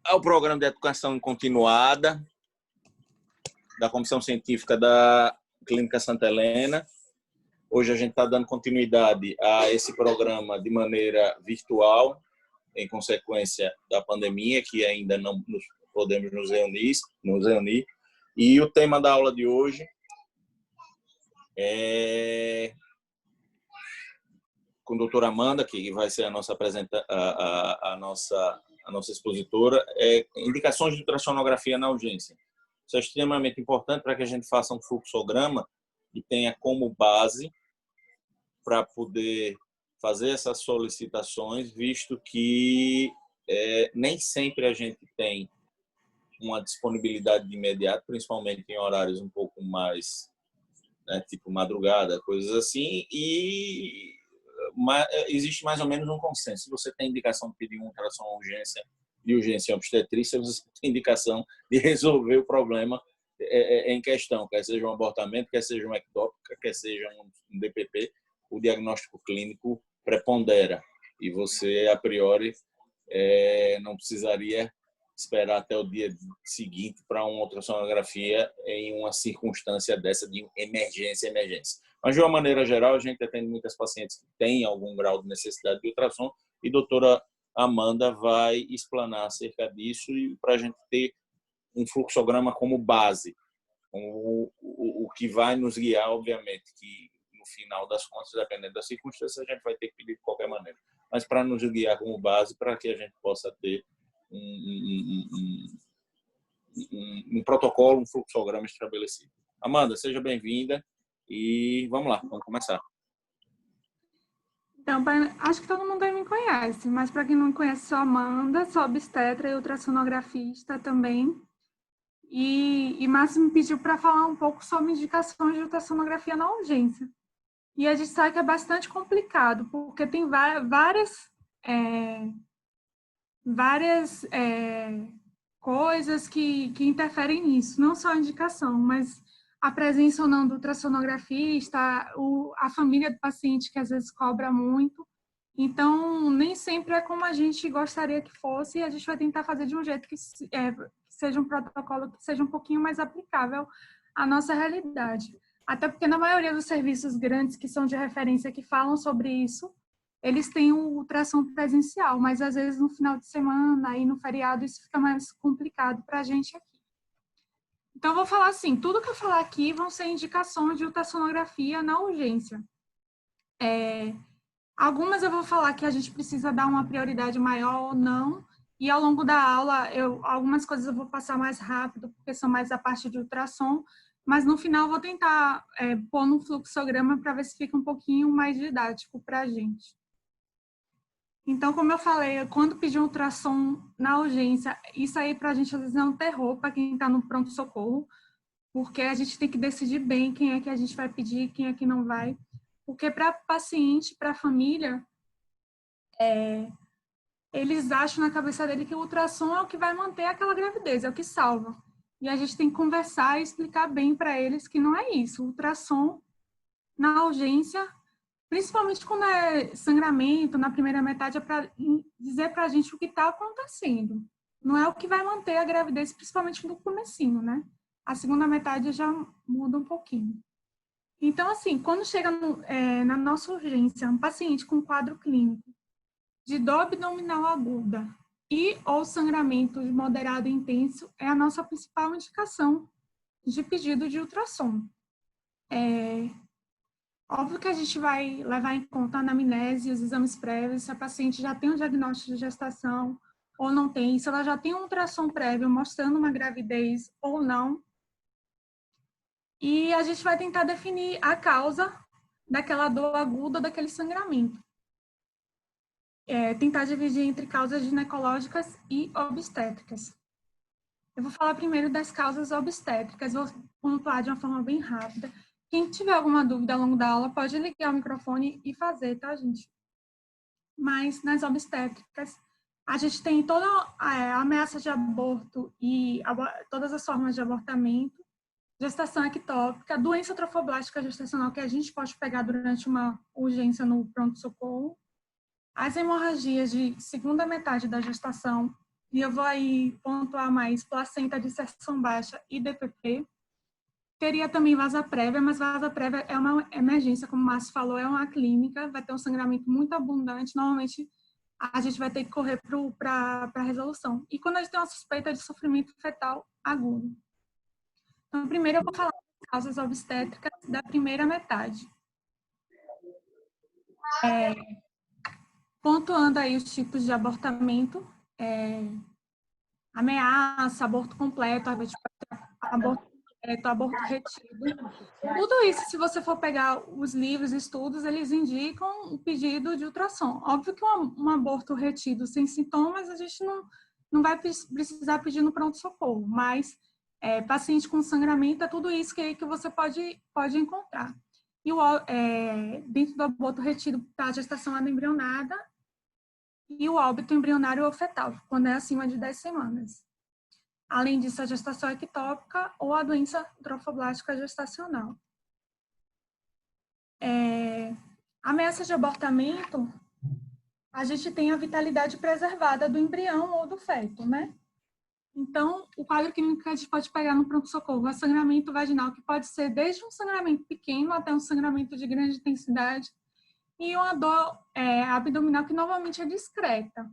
ao programa de educação continuada da Comissão Científica da Clínica Santa Helena. Hoje a gente está dando continuidade a esse programa de maneira virtual, em consequência da pandemia, que ainda não podemos nos reunir. E o tema da aula de hoje é com a doutora Amanda, que vai ser a nossa expositora, indicações de ultrassonografia na urgência. Isso é extremamente importante para que a gente faça um fluxograma e tenha como base para poder fazer essas solicitações, visto que nem sempre a gente tem uma disponibilidade de imediato, principalmente em horários um pouco mais, tipo madrugada, coisas assim, e existe mais ou menos um consenso. Se você tem indicação de pedir uma ultrassom de urgência obstetrícia, você tem indicação de resolver o problema em questão, quer seja um abortamento, quer seja uma ectópica, quer seja um DPP, o diagnóstico clínico prepondera e você, a priori, não precisaria esperar até o dia seguinte para uma ultrassonografia em uma circunstância dessa de emergência. Mas, de uma maneira geral, a gente atende muitas pacientes que têm algum grau de necessidade de ultrassom e a doutora Amanda vai explanar acerca disso e para a gente ter um fluxograma como base, o que vai nos guiar, obviamente, que no final das contas, dependendo das circunstâncias, a gente vai ter que pedir de qualquer maneira. Mas para nos guiar como base, para que a gente possa ter um protocolo, um fluxograma estabelecido. Amanda, seja bem-vinda e vamos lá, vamos começar. Então, acho que todo mundo aí me conhece, mas para quem não me conhece, sou Amanda, sou obstetra e ultrassonografista também. E Márcio me pediu para falar um pouco sobre indicações de ultrassonografia na urgência. E a gente sabe que é bastante complicado, porque tem várias coisas que interferem nisso, não só a indicação, mas a presença ou não do ultrassonografista, a família do paciente que às vezes cobra muito. Então, nem sempre é como a gente gostaria que fosse, e a gente vai tentar fazer de um jeito que seja um protocolo que seja um pouquinho mais aplicável à nossa realidade. Até porque na maioria dos serviços grandes que são de referência que falam sobre isso, eles têm o ultrassom presencial, mas às vezes no final de semana, aí no feriado, isso fica mais complicado para a gente aqui. Então, eu vou falar assim, tudo que eu falar aqui vão ser indicações de ultrassonografia na urgência. Algumas eu vou falar que a gente precisa dar uma prioridade maior ou não, e ao longo da aula, algumas coisas eu vou passar mais rápido, porque são mais a parte de ultrassom, mas no final eu vou tentar pôr no fluxograma para ver se fica um pouquinho mais didático para a gente. Então, como eu falei, quando pedir um ultrassom na urgência, isso aí para a gente às vezes é um terror para quem está no pronto-socorro, porque a gente tem que decidir bem quem é que a gente vai pedir, quem é que não vai. Porque para paciente, para a família, eles acham na cabeça dele que o ultrassom é o que vai manter aquela gravidez, é o que salva. E a gente tem que conversar e explicar bem para eles que não é isso. O ultrassom na urgência, principalmente quando é sangramento, na primeira metade, é para dizer para a gente o que está acontecendo. Não é o que vai manter a gravidez, principalmente no comecinho, né? A segunda metade já muda um pouquinho. Então, assim, quando chega na nossa urgência, um paciente com quadro clínico de dor abdominal aguda e ou sangramento moderado e intenso, é a nossa principal indicação de pedido de ultrassom. Óbvio que a gente vai levar em conta a anamnese, os exames prévios, se a paciente já tem um diagnóstico de gestação ou não tem, se ela já tem um ultrassom prévio mostrando uma gravidez ou não. E a gente vai tentar definir a causa daquela dor aguda, daquele sangramento. Tentar dividir entre causas ginecológicas e obstétricas. Eu vou falar primeiro das causas obstétricas, vou pontuar de uma forma bem rápida. Quem tiver alguma dúvida ao longo da aula pode ligar o microfone e fazer, tá, gente? Mas nas obstétricas, a gente tem toda a ameaça de aborto e todas as formas de abortamento, gestação ectópica, doença trofoblástica gestacional que a gente pode pegar durante uma urgência no pronto-socorro, as hemorragias de segunda metade da gestação E eu vou aí pontuar mais placenta de inserção baixa e DPP. Teria também vasa prévia, mas vasa prévia é uma emergência, como o Márcio falou, é uma clínica, vai ter um sangramento muito abundante, normalmente a gente vai ter que correr para a resolução. E quando a gente tem uma suspeita de sofrimento fetal agudo. Então, primeiro eu vou falar das causas obstétricas da primeira metade. Pontuando aí os tipos de abortamento, ameaça, aborto completo, aborto completo, aborto retido. Tudo isso, se você for pegar os livros, estudos, eles indicam o pedido de ultrassom. Óbvio que um aborto retido sem sintomas, a gente não vai precisar pedir no pronto-socorro, mas paciente com sangramento, é tudo isso que você pode encontrar. E dentro do aborto retido, está a gestação anembrionada e o óbito embrionário ou fetal, quando é acima de 10 semanas. Além disso, a gestação ectópica ou a doença trofoblástica gestacional. Ameaça de abortamento, a gente tem a vitalidade preservada do embrião ou do feto, né? Então, o quadro clínico que a gente pode pegar no pronto-socorro é sangramento vaginal, que pode ser desde um sangramento pequeno até um sangramento de grande intensidade, e uma dor abdominal que normalmente é discreta.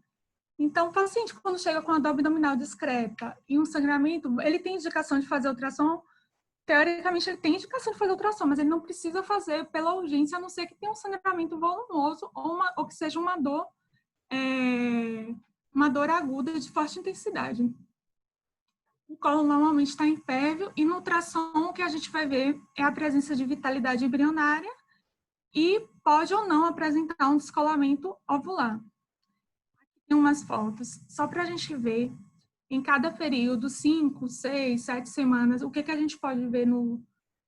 Então, o paciente, quando chega com a dor abdominal discreta e um sangramento, ele tem indicação de fazer ultrassom. Teoricamente, ele tem indicação de fazer ultrassom, mas ele não precisa fazer pela urgência, a não ser que tenha um sangramento volumoso ou que seja uma dor aguda de forte intensidade. O colo normalmente está impérvio e no ultrassom o que a gente vai ver é a presença de vitalidade embrionária e pode ou não apresentar um descolamento ovular. Aqui tem umas fotos, só para a gente ver em cada período, 5, 6, 7 semanas, o que a gente pode ver no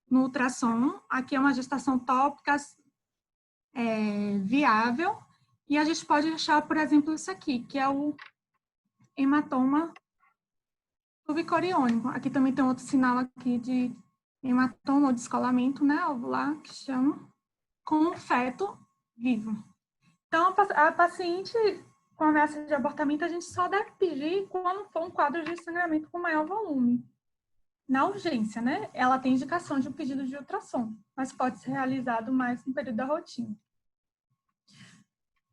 ultrassom. Aqui é uma gestação tópica viável, e a gente pode achar, por exemplo, isso aqui, que é o hematoma subcoriônico. Aqui também tem outro sinal aqui de hematoma ou descolamento, né, ovular, que chama, com o feto vivo. Então, a paciente com ameaça de abortamento, a gente só deve pedir quando for um quadro de sangramento com maior volume. Na urgência, né? Ela tem indicação de um pedido de ultrassom, mas pode ser realizado mais no período da rotina.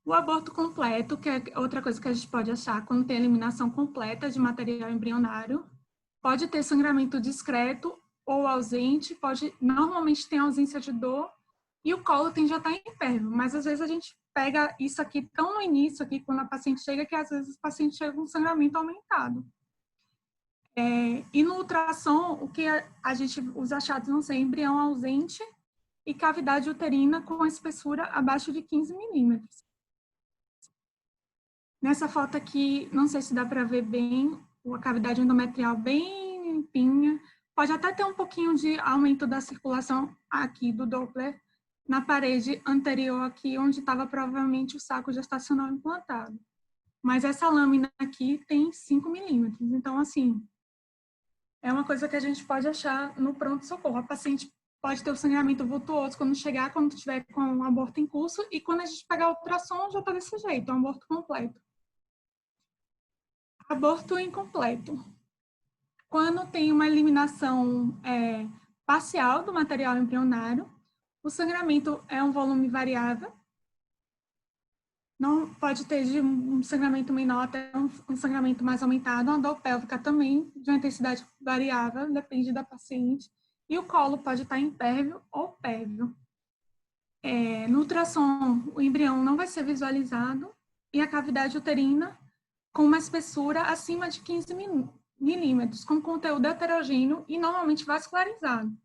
O aborto completo, que é outra coisa que a gente pode achar quando tem eliminação completa de material embrionário, pode ter sangramento discreto ou ausente, normalmente tem ausência de dor, e o colo tende a estar impérvio, mas às vezes a gente pega isso aqui tão no início, aqui, quando a paciente chega, que às vezes o paciente chega com sangramento aumentado. E no ultrassom, o que os achados vão ser embrião ausente e cavidade uterina com espessura abaixo de 15 milímetros. Nessa foto aqui, não sei se dá para ver bem, a cavidade endometrial bem limpinha. Pode até ter um pouquinho de aumento da circulação aqui do Doppler na parede anterior aqui, onde estava provavelmente o saco gestacional implantado. Mas essa lâmina aqui tem 5 milímetros. Então, assim, é uma coisa que a gente pode achar no pronto-socorro. A paciente pode ter o sangramento vultuoso quando chegar, quando estiver com um aborto em curso, e quando a gente pegar o ultrassom, já está desse jeito, é um aborto completo. Aborto incompleto. Quando tem uma eliminação parcial do material embrionário, o sangramento é um volume variável. Não pode ter de um sangramento menor até um sangramento mais aumentado. A dor pélvica também, de uma intensidade variável, depende da paciente. E o colo pode estar impérvio ou pérvio. No ultrassom, o embrião não vai ser visualizado e a cavidade uterina com uma espessura acima de 15 milímetros, com conteúdo heterogêneo e normalmente vascularizado.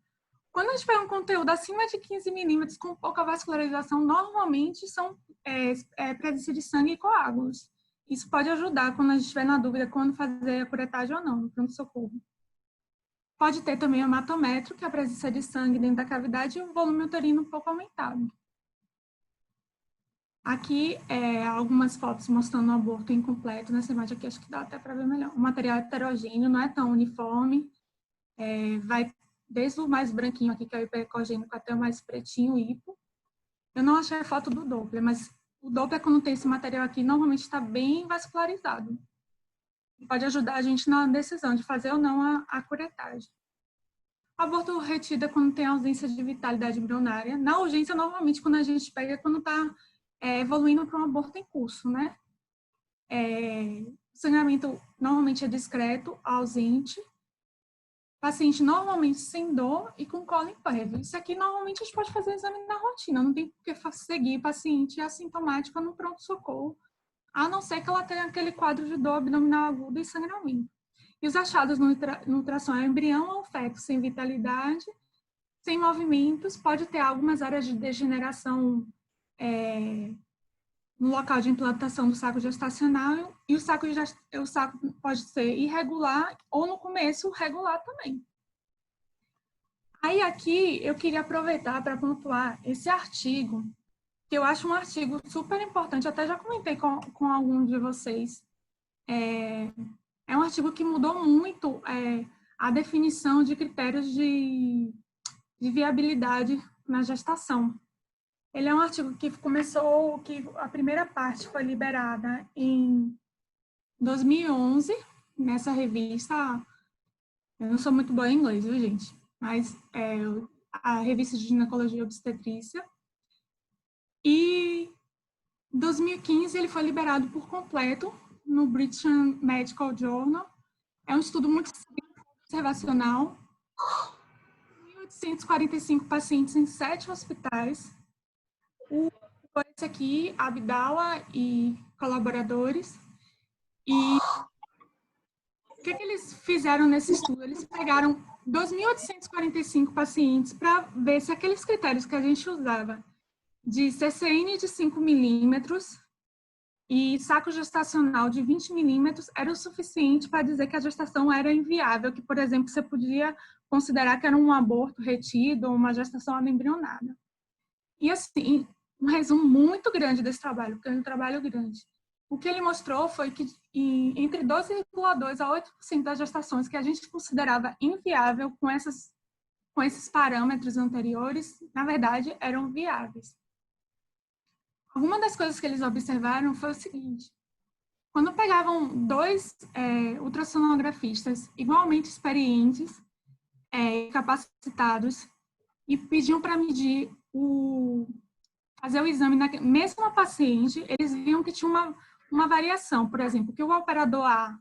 Quando a gente pega um conteúdo acima de 15 milímetros com pouca vascularização, normalmente são presença de sangue e coágulos. Isso pode ajudar quando a gente estiver na dúvida quando fazer a curetagem ou não, no pronto-socorro. Pode ter também o hematometro, que é a presença de sangue dentro da cavidade, e o volume uterino um pouco aumentado. Aqui, algumas fotos mostrando o aborto incompleto. Nessa imagem aqui, acho que dá até para ver melhor. O material heterogêneo, não é tão uniforme. Vai desde o mais branquinho aqui, que é o hiperecogênico, até o mais pretinho, hipo. Eu não achei a foto do Doppler, mas o Doppler, quando tem esse material aqui, normalmente está bem vascularizado. Pode ajudar a gente na decisão de fazer ou não a curetagem. Aborto retido é quando tem ausência de vitalidade embrionária. Na urgência, normalmente, quando a gente pega, é quando está evoluindo para um aborto em curso, né? O sangramento normalmente é discreto, ausente, paciente normalmente sem dor e com colo impévio. Isso aqui, normalmente, a gente pode fazer exame na rotina, não tem por que seguir paciente assintomática no pronto-socorro, a não ser que ela tenha aquele quadro de dor abdominal aguda e sangramento. E os achados no ultrassom é embrião ou feto sem vitalidade, sem movimentos, pode ter algumas áreas de degeneração no local de implantação do saco gestacional, e o saco pode ser irregular ou, no começo, regular também. Aí, aqui, eu queria aproveitar para pontuar esse artigo, que eu acho um artigo super importante, até já comentei com alguns de vocês. É um artigo que mudou muito a definição de critérios de viabilidade na gestação. Ele é um artigo que a primeira parte foi liberada em 2011, nessa revista. Eu não sou muito boa em inglês, viu, gente? Mas a revista de ginecologia e obstetrícia. E em 2015 ele foi liberado por completo no British Medical Journal. É um estudo muito observacional. 1.845 pacientes em 7 hospitais. Esse aqui, Abdala e colaboradores. E o que eles fizeram nesse estudo? Eles pegaram 2.845 pacientes para ver se aqueles critérios que a gente usava de CCN de 5 milímetros e saco gestacional de 20 milímetros era o suficiente para dizer que a gestação era inviável, que, por exemplo, você podia considerar que era um aborto retido ou uma gestação anembrionada. E, assim, um resumo muito grande desse trabalho, porque é um trabalho grande. O que ele mostrou foi que entre 12,2% a 8% das gestações que a gente considerava inviável com esses parâmetros anteriores, na verdade, eram viáveis. Alguma das coisas que eles observaram foi o seguinte: quando pegavam 2 ultrassonografistas igualmente experientes, capacitados, e pediam para medir fazer o exame na mesma paciente, eles viam que tinha uma variação. Por exemplo, que o operador A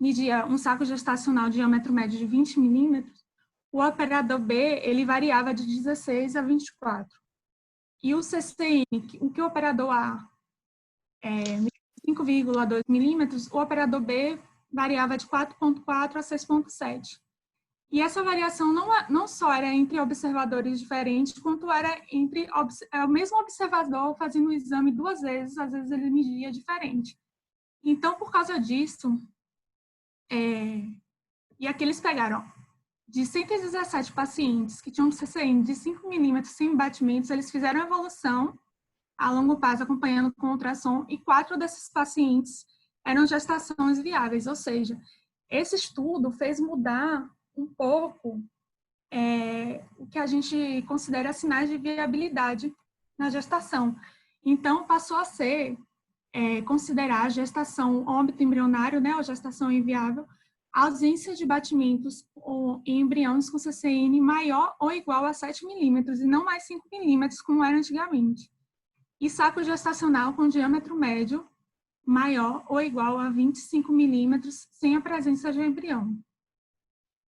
media um saco gestacional de diâmetro médio de 20 milímetros, o operador B, ele variava de 16 a 24. E o CCN, o que o operador A 5,2 milímetros, o operador B variava de 4,4 a 6,7. E essa variação não só era entre observadores diferentes, quanto era entre o mesmo observador fazendo o exame 2 vezes, às vezes ele media diferente. Então, por causa disso, e aqui eles pegaram de 117 pacientes que tinham CCN de 5 milímetros sem batimentos, eles fizeram evolução a longo prazo acompanhando com ultrassom, e 4 desses pacientes eram gestações viáveis, ou seja, esse estudo fez mudar um pouco o que a gente considera sinais de viabilidade na gestação. Então, passou a ser considerar a gestação óbito embrionário, né, ou gestação inviável, a ausência de batimentos em embriões com CCN maior ou igual a 7 milímetros, e não mais 5 milímetros, como era antigamente. E saco gestacional com diâmetro médio maior ou igual a 25 milímetros, sem a presença de embrião.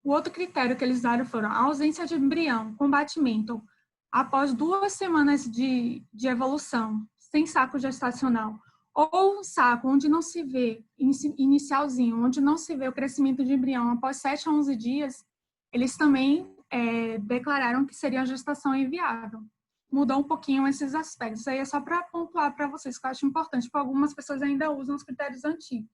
O outro critério que eles usaram foram a ausência de embrião com batimento após 2 semanas de evolução, sem saco gestacional, ou um saco onde não se vê, inicialzinho, onde não se vê o crescimento de embrião após 7 a 11 dias, eles também declararam que seria a gestação inviável. Mudou um pouquinho esses aspectos. Aí é só para pontuar para vocês, que eu acho importante, porque algumas pessoas ainda usam os critérios antigos.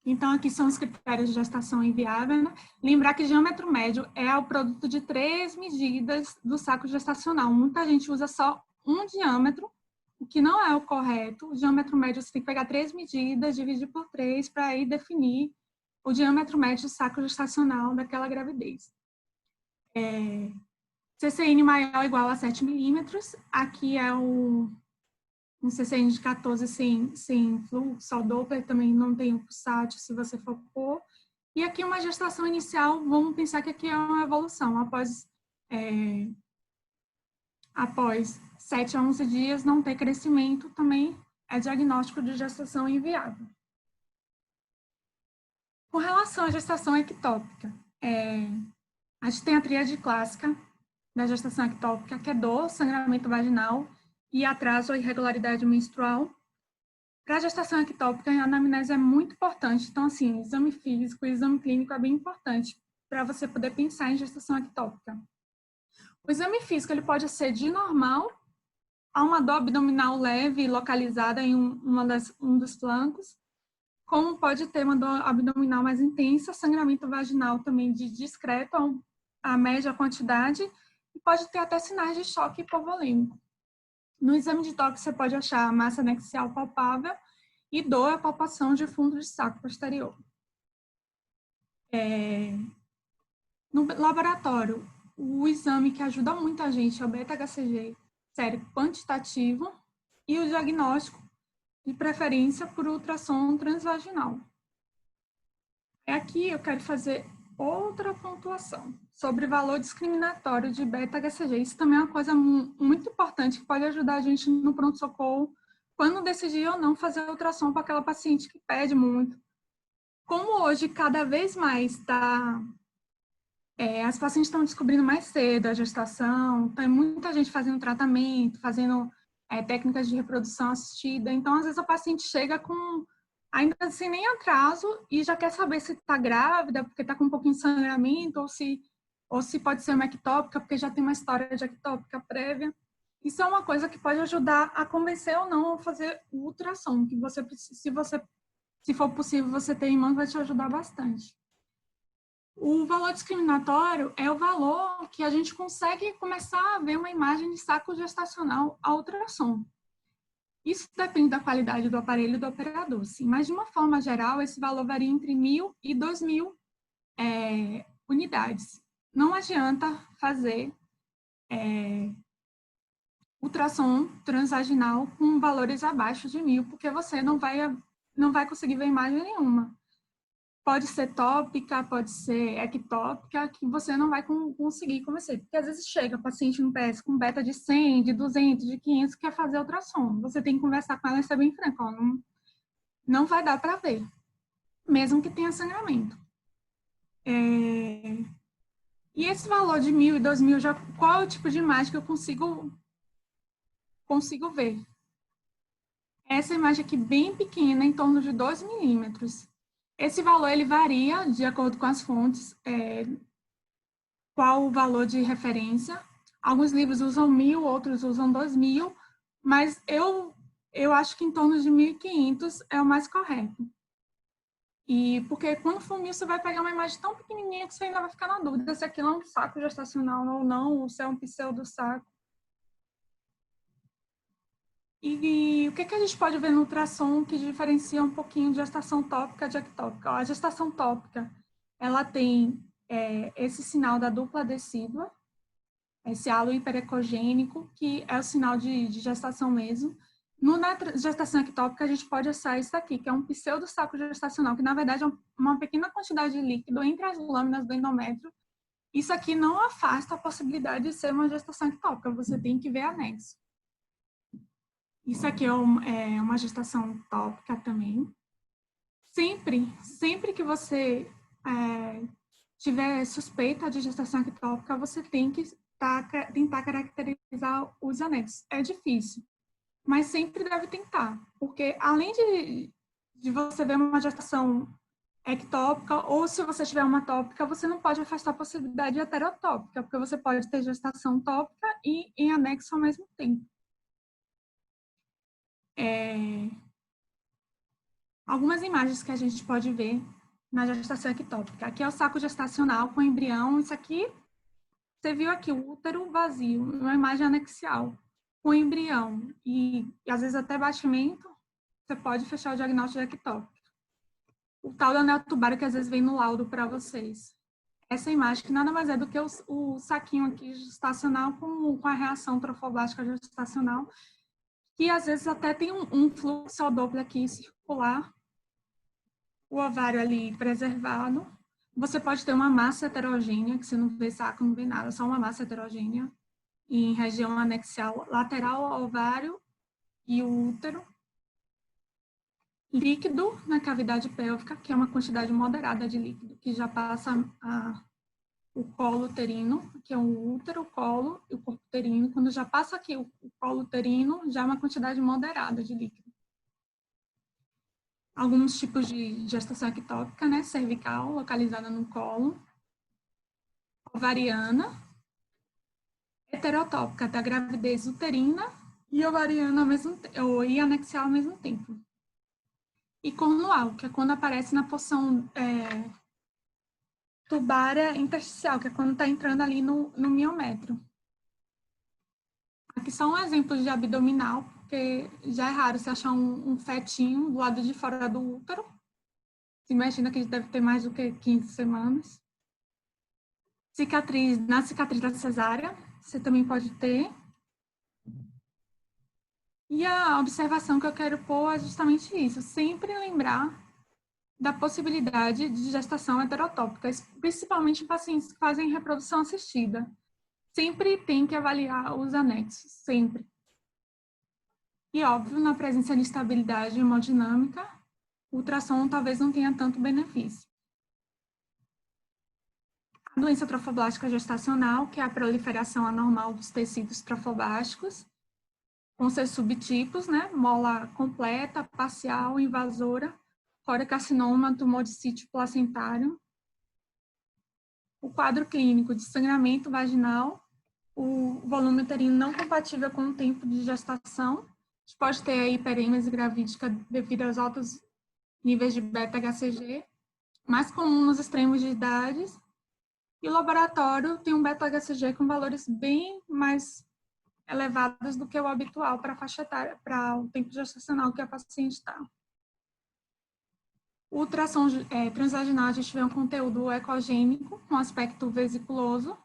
Então, aqui são os critérios de gestação inviável, né? Lembrar que diâmetro médio é o produto de 3 medidas do saco gestacional. Muita gente usa só um diâmetro, o que não é o correto. O diâmetro médio, você tem que pegar 3 medidas, dividir por 3, para aí definir o diâmetro médio do saco gestacional daquela gravidez. CCN maior ou igual a 7 milímetros. Aqui é o um CCN de 14 sem fluxo, o Doppler também não tem o pulsátil, se você for pôr. E aqui uma gestação inicial, vamos pensar que aqui é uma evolução. Após 7 a 11 dias não ter crescimento, também é diagnóstico de gestação inviável. Com relação à gestação ectópica, a gente tem a tríade clássica da gestação ectópica, que é dor, sangramento vaginal e atraso ou irregularidade menstrual. Para a gestação ectópica, a anamnese é muito importante. Então, assim, exame físico, exame clínico é bem importante para você poder pensar em gestação ectópica. O exame físico ele pode ser de normal a uma dor abdominal leve, localizada em um dos flancos, como pode ter uma dor abdominal mais intensa, sangramento vaginal também de discreto a média quantidade, e pode ter até sinais de choque hipovolêmico. No exame de toque, você pode achar massa anexial palpável e dor a palpação de fundo de saco posterior. No laboratório, o exame que ajuda muito a gente é o beta-HCG sérico quantitativo e o diagnóstico de preferência por ultrassom transvaginal. Aqui eu quero fazer outra pontuação sobre valor discriminatório de beta-HCG. Isso também é uma coisa muito importante que pode ajudar a gente no pronto-socorro quando decidir ou não fazer ultrassom para aquela paciente que pede muito. Como hoje cada vez mais as pacientes estão descobrindo mais cedo a gestação, tem muita gente fazendo tratamento, fazendo técnicas de reprodução assistida. Então, às vezes, a paciente chega ainda sem nem atraso e já quer saber se está grávida, porque está com um pouquinho de sangramento, ou se pode ser uma ectópica, porque já tem uma história de ectópica prévia. Isso é uma coisa que pode ajudar a convencer ou não a fazer o ultrassom, que você precisa, se for possível, você ter em mão, vai te ajudar bastante. O valor discriminatório é o valor que a gente consegue começar a ver uma imagem de saco gestacional a ultrassom. Isso depende da qualidade do aparelho e do operador, sim, mas de uma forma geral, esse valor varia entre 1.000 e 2.000 unidades. Não adianta fazer ultrassom transvaginal com valores abaixo de 1.000, porque você não vai conseguir ver imagem nenhuma. Pode ser tópica, pode ser ectópica, que você não vai conseguir convencer. Porque às vezes chega paciente no PS com beta de 100, de 200, de 500, quer fazer ultrassom. Você tem que conversar com ela e ser bem franco. Não vai dar para ver, mesmo que tenha sangramento. E esse valor de 1.000 e 2.000, qual é o tipo de imagem que eu consigo ver? Essa imagem aqui bem pequena, em torno de 2 milímetros. Esse valor ele varia de acordo com as fontes, qual o valor de referência. Alguns livros usam 1.000, outros usam 2.000, mas eu acho que em torno de 1.500 é o mais correto. E porque quando for 1.000, você vai pegar uma imagem tão pequenininha que você ainda vai ficar na dúvida se aquilo é um saco gestacional ou não, ou se é um pseudo-saco. E o que a gente pode ver no ultrassom que diferencia um pouquinho de gestação tópica de ectópica? A gestação tópica, ela tem esse sinal da dupla decídua, esse halo hiperecogênico, que é o sinal de gestação mesmo. Na gestação ectópica, a gente pode achar isso aqui, que é um pseudo-saco gestacional, que na verdade é uma pequena quantidade de líquido entre as lâminas do endométrio. Isso aqui não afasta a possibilidade de ser uma gestação ectópica, você tem que ver anexo. Isso aqui é uma gestação tópica também. Sempre que você tiver suspeita de gestação ectópica, você tem que tentar caracterizar os anexos. É difícil, mas sempre deve tentar, porque além de você ver uma gestação ectópica, ou se você tiver uma tópica, você não pode afastar a possibilidade de heterotópica, porque você pode ter gestação tópica e em anexo ao mesmo tempo. Algumas imagens que a gente pode ver na gestação ectópica. Aqui é o saco gestacional com embrião. Isso aqui, você viu aqui, o útero vazio, uma imagem anexial com embrião e às vezes até batimento, você pode fechar o diagnóstico de ectópica. O tal do anel tubário que às vezes vem no laudo para vocês. Essa imagem que nada mais é do que o saquinho aqui gestacional com a reação trofoblástica gestacional. que às vezes até tem um fluxo ao Doppler aqui circular, o ovário ali preservado. Você pode ter uma massa heterogênea, que você não vê saco, não vê nada, só uma massa heterogênea em região anexial lateral ao ovário e o útero. Líquido na cavidade pélvica, que é uma quantidade moderada de líquido, que já passa o colo uterino, que é o útero, o colo e o corpo uterino. Quando já passa aqui o colo uterino, já é uma quantidade moderada de líquido. Alguns tipos de gestação ectópica, né? Cervical, localizada no colo. Ovariana. Heterotópica, da gravidez uterina e ovariana ao mesmo tempo, e anexial ao mesmo tempo. E cornual, que é quando aparece na porção tubária intersticial, que é quando está entrando ali no miométrio. Aqui só um exemplo de abdominal, porque já é raro você achar um fetinho do lado de fora do útero. Você imagina que ele deve ter mais do que 15 semanas. Na cicatriz da cesárea, você também pode ter. E a observação que eu quero pôr é justamente isso, sempre lembrar da possibilidade de gestação heterotópica, principalmente em pacientes que fazem reprodução assistida. Sempre tem que avaliar os anexos, sempre. E, óbvio, na presença de instabilidade hemodinâmica, o ultrassom talvez não tenha tanto benefício. A doença trofoblástica gestacional, que é a proliferação anormal dos tecidos trofoblásticos, com seus subtipos, né? Mola completa, parcial, invasora, coreocarcinoma, tumor de sítio placentário. O quadro clínico de sangramento vaginal, o volume uterino não compatível com o tempo de gestação. A gente pode ter a hiperêmese gravídica devido aos altos níveis de beta-HCG, mais comum nos extremos de idades. E o laboratório tem um beta-HCG com valores bem mais elevados do que o habitual para a faixa etária, para o tempo gestacional que a paciente está. O ultrassom transvaginal, a gente vê um conteúdo ecogênico com aspecto vesiculoso.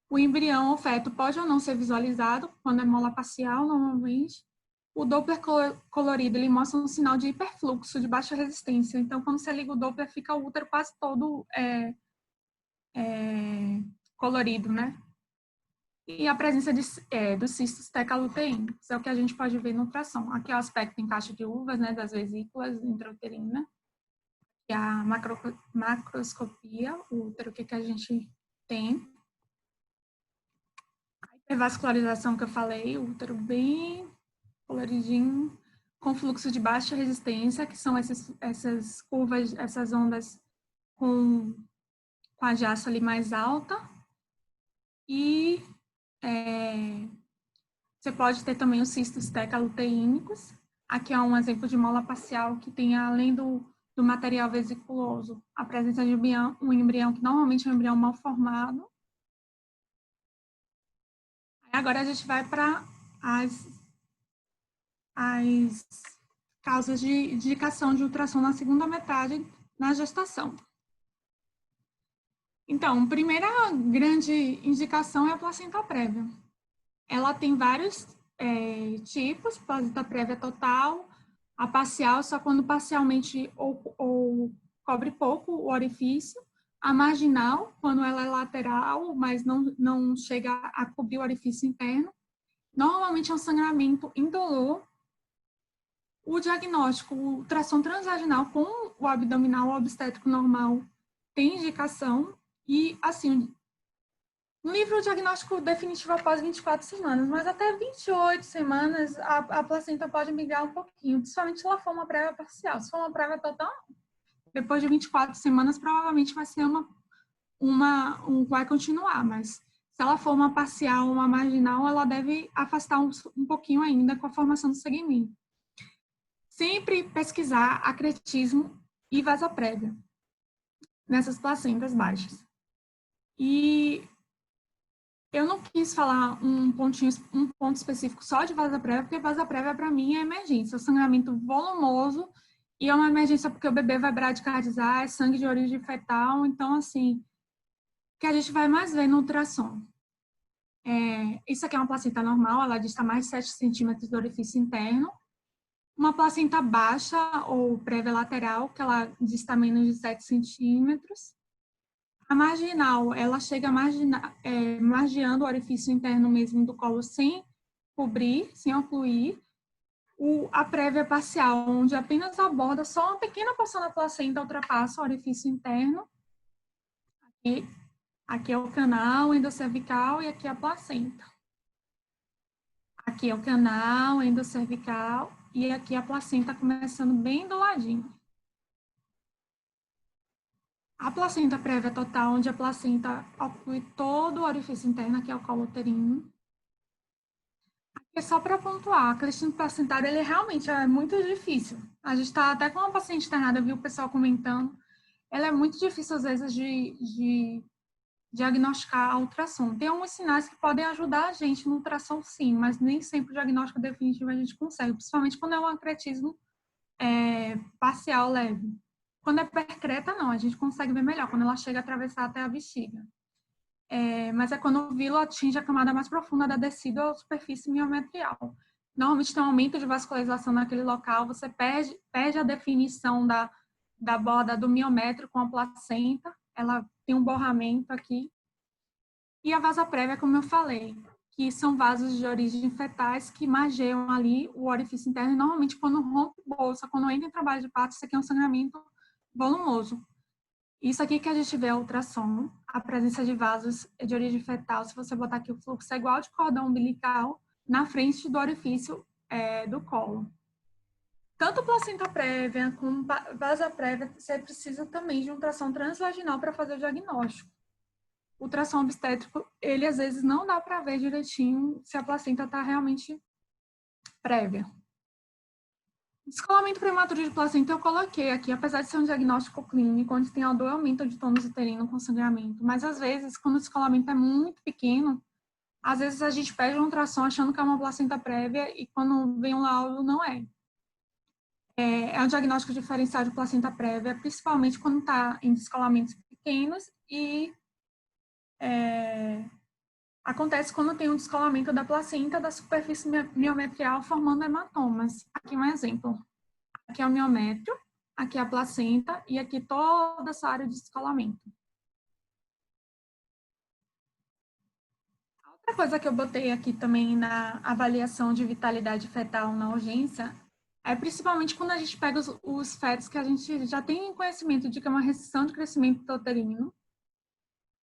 O embrião ou feto pode ou não ser visualizado quando é mola parcial, normalmente. O Doppler colorido, ele mostra um sinal de hiperfluxo, de baixa resistência. Então, quando você liga o Doppler, fica o útero quase todo colorido, né? E a presença dos cistos tecaluteínicos, é o que a gente pode ver no ultrassom. Aqui é o aspecto em caixa de uvas, né, das vesículas intrauterinas. E a macroscopia, o útero que a gente tem. A hipervascularização que eu falei, o útero bem coloridinho, com fluxo de baixa resistência, que são essas curvas, essas ondas com a jaça ali mais alta. E você pode ter também os cistos tecaluteínicos. Aqui é um exemplo de mola parcial que tem, além do material vesiculoso, a presença de um embrião que normalmente é um embrião mal formado. Agora a gente vai para as causas de indicação de ultrassom na segunda metade na gestação. Então, a primeira grande indicação é a placenta prévia. Ela tem vários tipos, placenta prévia total, a parcial, só quando parcialmente ou cobre pouco o orifício, a marginal, quando ela é lateral, mas não chega a cobrir o orifício interno. Normalmente é um sangramento indolor. O diagnóstico, o ultrassom transvaginal com o abdominal obstétrico normal tem indicação e, assim, no livro o diagnóstico definitivo após 24 semanas, mas até 28 semanas a placenta pode migrar um pouquinho, principalmente se ela for uma prévia parcial. Se for uma prévia total, depois de 24 semanas provavelmente vai ser vai continuar, mas se ela for uma parcial ou uma marginal, ela deve afastar um pouquinho ainda com a formação do segmento. Sempre pesquisar acretismo e vasoprévia nessas placentas baixas. E eu não quis falar um ponto específico só de vasoprévia, porque vasoprévia para mim é emergência, é sangramento volumoso e é uma emergência porque o bebê vai bradicardizar, é sangue de origem fetal, então assim, que a gente vai mais ver no ultrassom. Isso aqui é uma placenta normal, ela dista mais de 7 centímetros do orifício interno. Uma placenta baixa ou prévia lateral, que ela dista menos de 7 centímetros. A marginal, ela chega margeando o orifício interno mesmo do colo sem cobrir, sem ocluir. A prévia parcial, onde apenas aborda só uma pequena porção da placenta, ultrapassa o orifício interno. Aqui é o canal endocervical e aqui é a placenta. Aqui é o canal endocervical e aqui a placenta começando bem do ladinho. A placenta prévia total, onde a placenta oclui todo o orifício interno, aqui é o colo uterino. Aqui é só para pontuar, a crescimento placentário, ele realmente é muito difícil. A gente está até com uma paciente internada, viu o pessoal comentando, ela é muito difícil às vezes de diagnosticar a ultrassom. Tem alguns sinais que podem ajudar a gente no ultrassom, sim, mas nem sempre o diagnóstico definitivo a gente consegue, principalmente quando é um acretismo parcial leve. Quando é percreta, não, a gente consegue ver melhor, quando ela chega a atravessar até a bexiga. Mas é quando o vilo atinge a camada mais profunda da descida ou superfície miometrial. Normalmente tem um aumento de vascularização naquele local, você perde a definição da borda do miométrio com a placenta, ela tem um borramento aqui. E a vasa prévia, como eu falei, que são vasos de origem fetais que margeiam ali o orifício interno. E normalmente, quando rompe bolsa, quando entra em trabalho de parto, isso aqui é um sangramento volumoso. Isso aqui que a gente vê é ultrassom, a presença de vasos de origem fetal. Se você botar aqui, o fluxo é igual de cordão umbilical na frente do orifício do colo. Tanto placenta prévia como vasa prévia, você precisa também de ultrassom transvaginal para fazer o diagnóstico. O ultrassom obstétrico, ele às vezes não dá para ver direitinho se a placenta está realmente prévia. Descolamento prematuro de placenta eu coloquei aqui, apesar de ser um diagnóstico clínico, onde tem a dor aumento de tônus uterino com sangramento, mas às vezes, quando o descolamento é muito pequeno, às vezes a gente pede um ultrassom achando que é uma placenta prévia e quando vem um laudo, não é. É um diagnóstico diferencial de placenta prévia, principalmente quando está em descolamentos pequenos e acontece quando tem um descolamento da placenta da superfície miometrial formando hematomas. Aqui um exemplo. Aqui é o miométrio, aqui é a placenta e aqui toda essa área de descolamento. Outra coisa que eu botei aqui também na avaliação de vitalidade fetal na urgência é principalmente quando a gente pega os fetos que a gente já tem conhecimento de que é uma restrição de crescimento uterino,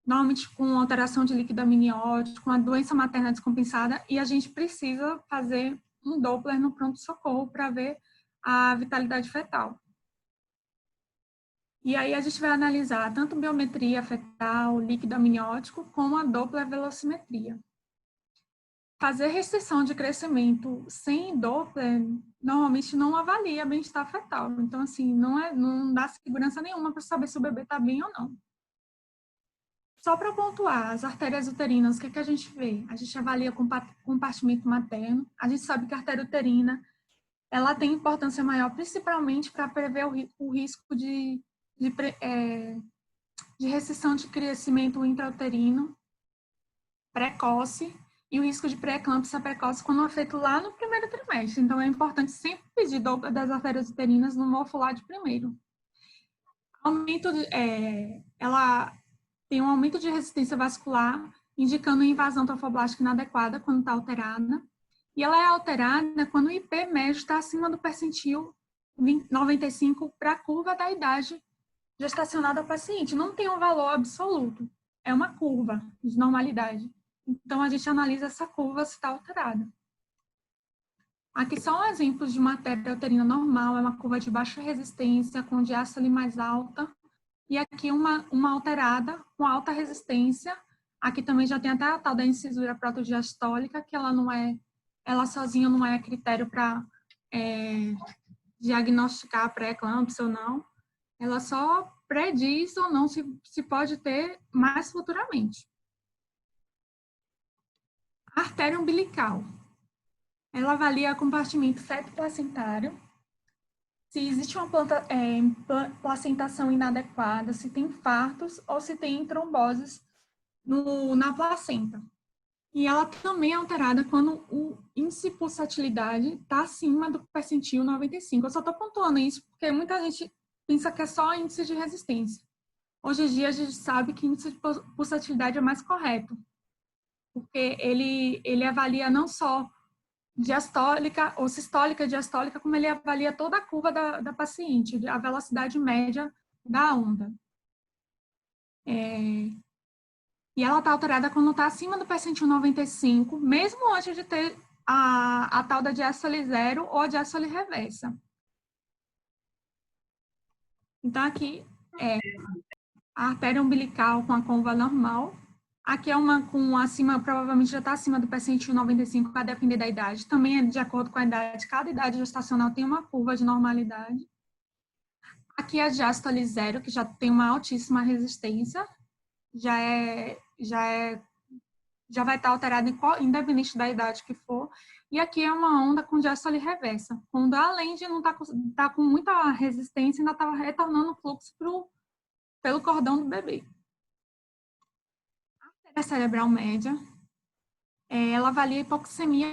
normalmente com alteração de líquido amniótico, com a doença materna descompensada, e a gente precisa fazer um Doppler no pronto-socorro para ver a vitalidade fetal. E aí a gente vai analisar tanto biometria fetal, líquido amniótico, como a Doppler velocimetria. Fazer restrição de crescimento sem Doppler, normalmente não avalia bem-estar fetal. Então, assim, não dá segurança nenhuma para saber se o bebê está bem ou não. Só para pontuar, as artérias uterinas, o que a gente vê? A gente avalia compartimento materno. A gente sabe que a artéria uterina, ela tem importância maior, principalmente para prever o risco de restrição de crescimento intrauterino precoce e o risco de pré-eclâmpsia precoce quando é feito lá no primeiro trimestre. Então, é importante sempre pedir Doppler das artérias uterinas no morfolado primeiro. Ela tem um aumento de resistência vascular, indicando invasão trofoblástica inadequada quando está alterada. E ela é alterada quando o IP médio está acima do percentil 95 para a curva da idade gestacionada do paciente. Não tem um valor absoluto, é uma curva de normalidade. Então, a gente analisa essa curva se está alterada. Aqui são exemplos de uma artéria uterina normal, é uma curva de baixa resistência, com diástole mais alta. E aqui uma alterada com alta resistência. Aqui também já tem até a tal da incisura protodiastólica, que ela sozinha não é critério para diagnosticar pré-eclâmpsia ou não. Ela só prediz ou não se pode ter mais futuramente. A artéria umbilical. Ela avalia o compartimento feto-placentário, se existe uma placentação inadequada, se tem infartos ou se tem tromboses na placenta. E ela também é alterada quando o índice de pulsatilidade está acima do percentil 95. Eu só estou pontuando isso porque muita gente pensa que é só índice de resistência. Hoje em dia, a gente sabe que índice de pulsatilidade é mais correto, porque ele avalia não só diastólica ou sistólica, diastólica, como ele avalia toda a curva da paciente, a velocidade média da onda. E ela está alterada quando está acima do percentil 95, mesmo antes de ter a tal da diástole zero ou a diástole reversa. Então, aqui é a artéria umbilical com a côncava normal. Aqui é uma com acima, provavelmente já está acima do percentil 95, a depender da idade. Também é de acordo com a idade. Cada idade gestacional tem uma curva de normalidade. Aqui é a diástole zero, que já tem uma altíssima resistência. Já vai estar alterada independente da idade que for. E aqui é uma onda com diástole reversa, quando além de não estar com muita resistência, ainda estava retornando o fluxo pelo cordão do bebê. A artéria cerebral média, ela avalia a hipoxemia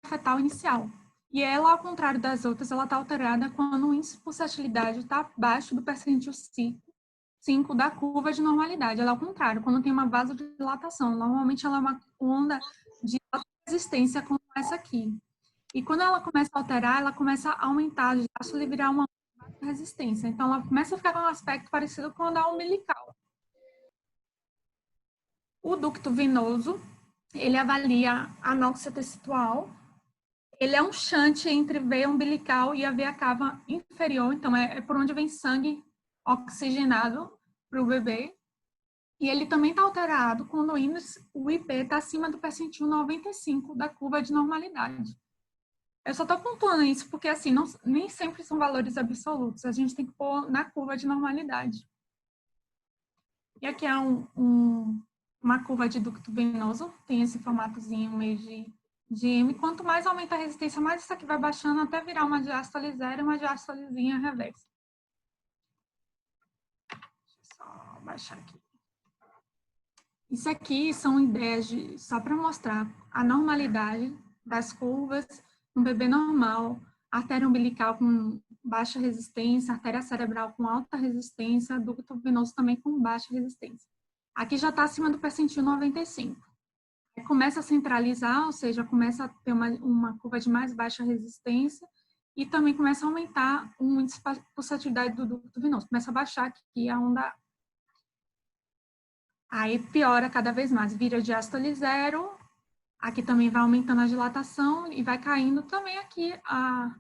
fetal inicial. E ela, ao contrário das outras, ela está alterada quando o índice de pulsatilidade está abaixo do percentil 5 da curva de normalidade. Ela é ao contrário, quando tem uma vasodilatação. Normalmente ela é uma onda de alta resistência como essa aqui. E quando ela começa a alterar, ela começa a aumentar, a diástole virar uma baixa resistência. Então ela começa a ficar com um aspecto parecido com o da umbilical. O ducto venoso, ele avalia a anóxia tecidual. Ele é um shunt entre veia umbilical e a veia cava inferior, então é por onde vem sangue oxigenado para o bebê. E ele também está alterado quando o IP está acima do percentil 95 da curva de normalidade. Eu só estou pontuando isso porque, assim, nem sempre são valores absolutos. A gente tem que pôr na curva de normalidade. E aqui é uma curva de ducto venoso. Tem esse formatozinho meio de M. Quanto mais aumenta a resistência, mais isso aqui vai baixando até virar uma diástole zero e uma diástolezinha reversa. Deixa eu só baixar aqui. Isso aqui são ideias só para mostrar a normalidade das curvas no bebê normal, artéria umbilical com baixa resistência, artéria cerebral com alta resistência, ducto venoso também com baixa resistência. Aqui já está acima do percentil 95. Começa a centralizar, ou seja, começa a ter uma curva de mais baixa resistência e também começa a aumentar o índice de pulsatilidade do ducto venoso. Começa a baixar aqui a onda. Aí piora cada vez mais, vira diástole zero, aqui também vai aumentando a dilatação e vai caindo também aqui a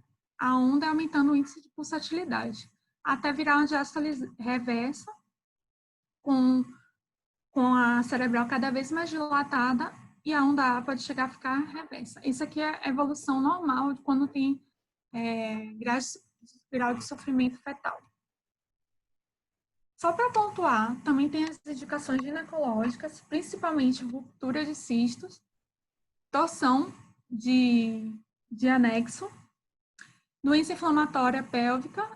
onda, aumentando o índice de pulsatilidade, até virar uma diástole reversa, com a cerebral cada vez mais dilatada e a onda A pode chegar a ficar reversa. Isso aqui é a evolução normal de quando tem grau de sofrimento fetal. Só para pontuar, também tem as indicações ginecológicas, principalmente ruptura de cistos, torção de anexo, doença inflamatória pélvica,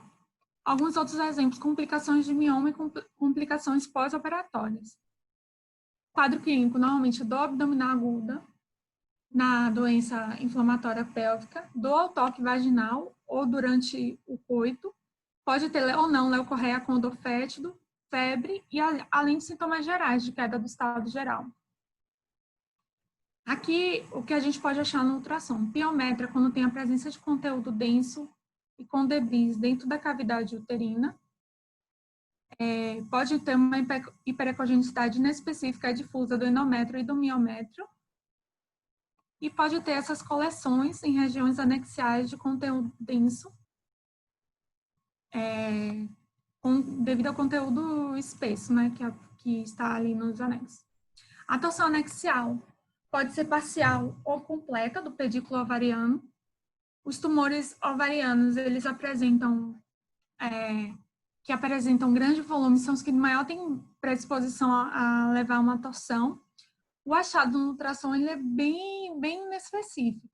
alguns outros exemplos, complicações de mioma e complicações pós-operatórias. Quadro clínico, normalmente, dor abdominal aguda, na doença inflamatória pélvica, dor ao toque vaginal ou durante o coito, pode ter ou não leucorreia com odor fétido, febre e além de sintomas gerais de queda do estado geral. Aqui, o que a gente pode achar no ultrassom? Piométria, quando tem a presença de conteúdo denso e com debris dentro da cavidade uterina. Pode ter uma hiperecogenicidade inespecífica e difusa do endométrio e do miométrio. E pode ter essas coleções em regiões anexiais de conteúdo denso, devido ao conteúdo espesso, né, que está ali nos anexos. A torção anexial pode ser parcial ou completa do pedículo ovariano. Os tumores ovarianos, eles apresentam grande volume, são os que maior têm predisposição a levar uma torção. O achado no ultrassom, ele é bem inespecífico.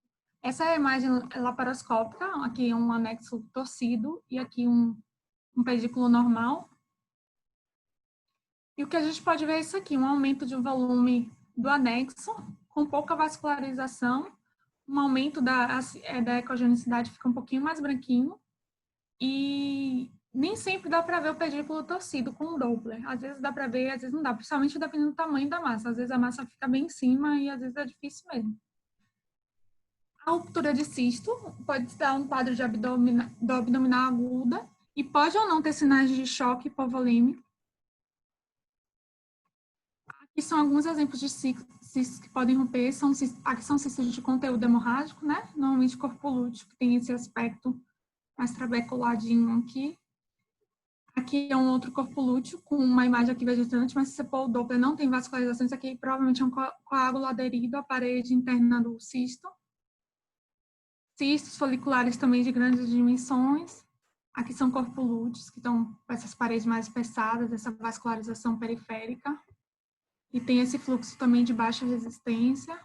Essa é a imagem laparoscópica, aqui um anexo torcido e aqui um pedículo normal. E o que a gente pode ver é isso aqui, um aumento de volume do anexo com pouca vascularização, um aumento da ecogenicidade, fica um pouquinho mais branquinho, e nem sempre dá para ver o pedículo torcido com o Doppler. Às vezes dá para ver, às vezes não dá, principalmente dependendo do tamanho da massa. Às vezes a massa fica bem em cima e às vezes é difícil mesmo. A ruptura de cisto pode dar um quadro de dor abdominal aguda e pode ou não ter sinais de choque hipovolêmico. Aqui são alguns exemplos de cistos que podem romper. Aqui são cistos de conteúdo hemorrágico, né? Normalmente corpo lúteo, que tem esse aspecto mais trabeculadinho aqui. Aqui é um outro corpo lúteo, com uma imagem aqui vegetante, mas se você pôr o Doppler, não tem vascularização. Isso aqui provavelmente é um coágulo aderido à parede interna do cisto. Cistos foliculares também de grandes dimensões. Aqui são corpo lúteos, que estão com essas paredes mais espessadas, essa vascularização periférica. E tem esse fluxo também de baixa resistência.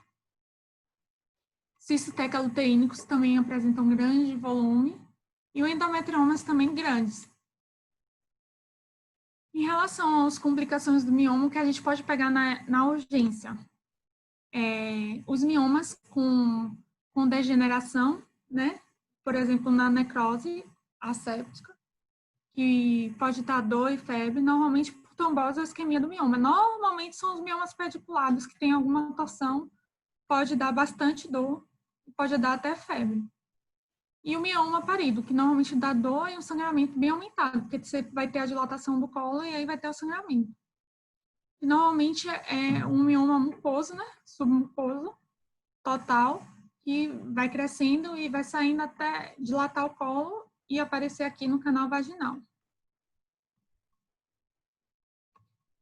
Cistos tecaluteínicos também apresentam grande volume. E o endometriomas também grandes. Em relação às complicações do mioma, que a gente pode pegar na urgência. Os miomas com degeneração, né? Por exemplo, na necrose asséptica, que pode dar dor e febre, normalmente por trombose ou isquemia do mioma. Normalmente são os miomas pediculados que têm alguma torção, pode dar bastante dor, pode dar até febre. E o mioma parido, que normalmente dá dor e um sangramento bem aumentado, porque você vai ter a dilatação do colo e aí vai ter o sangramento. E normalmente é um mioma mucoso, né? Submucoso, total, que vai crescendo e vai saindo até dilatar o colo e aparecer aqui no canal vaginal.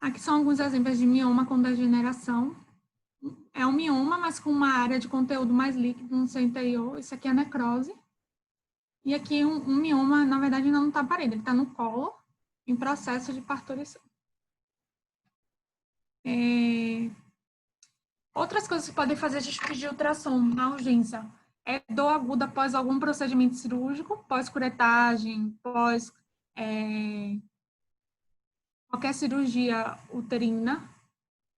Aqui são alguns exemplos de mioma com degeneração. É um mioma, mas com uma área de conteúdo mais líquido no seu interior. Isso aqui é necrose. E aqui um mioma, na verdade, ainda não está parede, ele está no colo, em processo de parturição. Outras coisas que podem fazer a gente pedir ultrassom na urgência é dor aguda após algum procedimento cirúrgico, pós-curetagem, qualquer cirurgia uterina.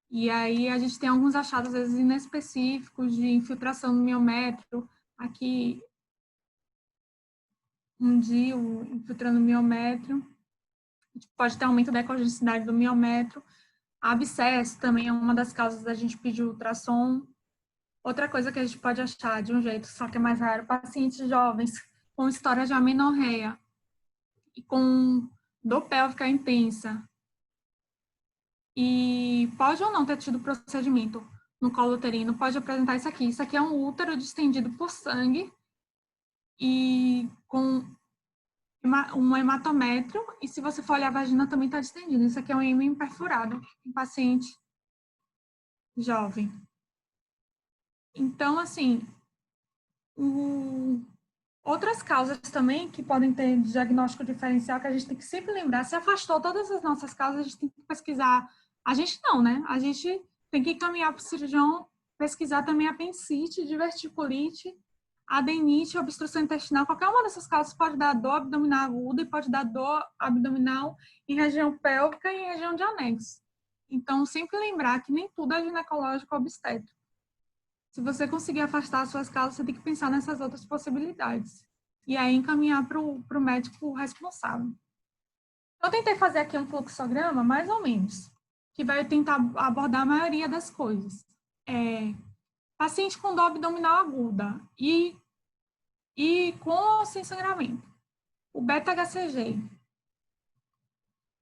E aí a gente tem alguns achados, às vezes, inespecíficos de infiltração no miométrio. Aqui, um DIU infiltrando o miométrio. A gente pode ter aumento da ecogenicidade do miométrio. Abscesso também é uma das causas da gente pedir ultrassom. Outra coisa que a gente pode achar de um jeito, só que é mais raro, pacientes jovens com história de amenorreia e com dor pélvica intensa. E pode ou não ter tido procedimento no colo uterino, pode apresentar isso aqui. Isso aqui é um útero distendido por sangue e com um hematométrio, e se você for olhar a vagina também está distendida. Isso aqui é um ímã perfurado em paciente jovem. Então, assim, outras causas também que podem ter diagnóstico diferencial, que a gente tem que sempre lembrar, se afastou todas as nossas causas, a gente tem que pesquisar. A gente não, né? A gente tem que encaminhar para o cirurgião pesquisar também apendicite, diverticulite, adenite, obstrução intestinal. Qualquer uma dessas causas pode dar dor abdominal aguda e pode dar dor abdominal em região pélvica e em região de anexo. Então, sempre lembrar que nem tudo é ginecológico ou obstétrico. Se você conseguir afastar as suas causas, você tem que pensar nessas outras possibilidades. E aí encaminhar para o médico responsável. Eu tentei fazer aqui um fluxograma, mais ou menos, que vai tentar abordar a maioria das coisas. Paciente com dor abdominal aguda e com ou sem sangramento. O beta-HCG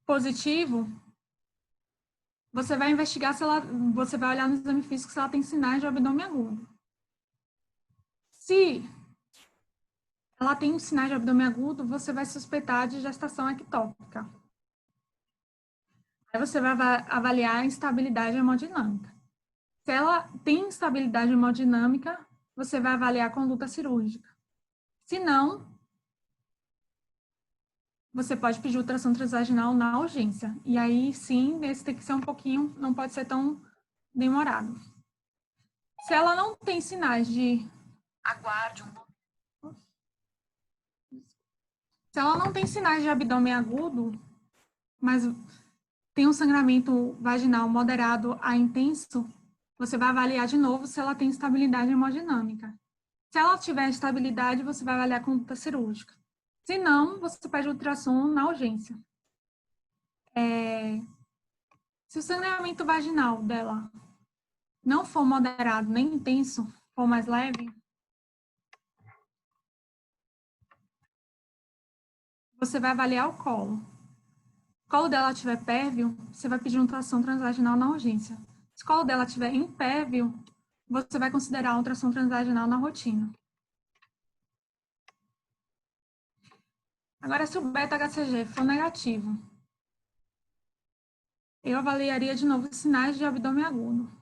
positivo, você vai investigar se ela, você vai olhar no exame físico se ela tem sinais de abdômen agudo. Se ela tem sinais de abdômen agudo, você vai suspeitar de gestação ectópica. Aí você vai avaliar a instabilidade hemodinâmica. Se ela tem instabilidade hemodinâmica, você vai avaliar a conduta cirúrgica. Se não, você pode pedir ultrassom transvaginal na urgência. E aí, sim, esse tem que ser um pouquinho, não pode ser tão demorado. Se ela não tem sinais de... Aguarde um pouco. Se ela não tem sinais de abdômen agudo, mas tem um sangramento vaginal moderado a intenso, você vai avaliar de novo se ela tem estabilidade hemodinâmica. Se ela tiver estabilidade, você vai avaliar a conduta cirúrgica. Se não, você pede ultrassom na urgência. Se o sangramento vaginal dela não for moderado nem intenso, for mais leve, você vai avaliar o colo. Se o colo dela estiver pérvio, você vai pedir ultrassom transvaginal na urgência. Se o colo dela estiver impérvio, você vai considerar a ultrassom transvaginal na rotina. Agora, se o beta-HCG for negativo, eu avaliaria de novo os sinais de abdômen agudo.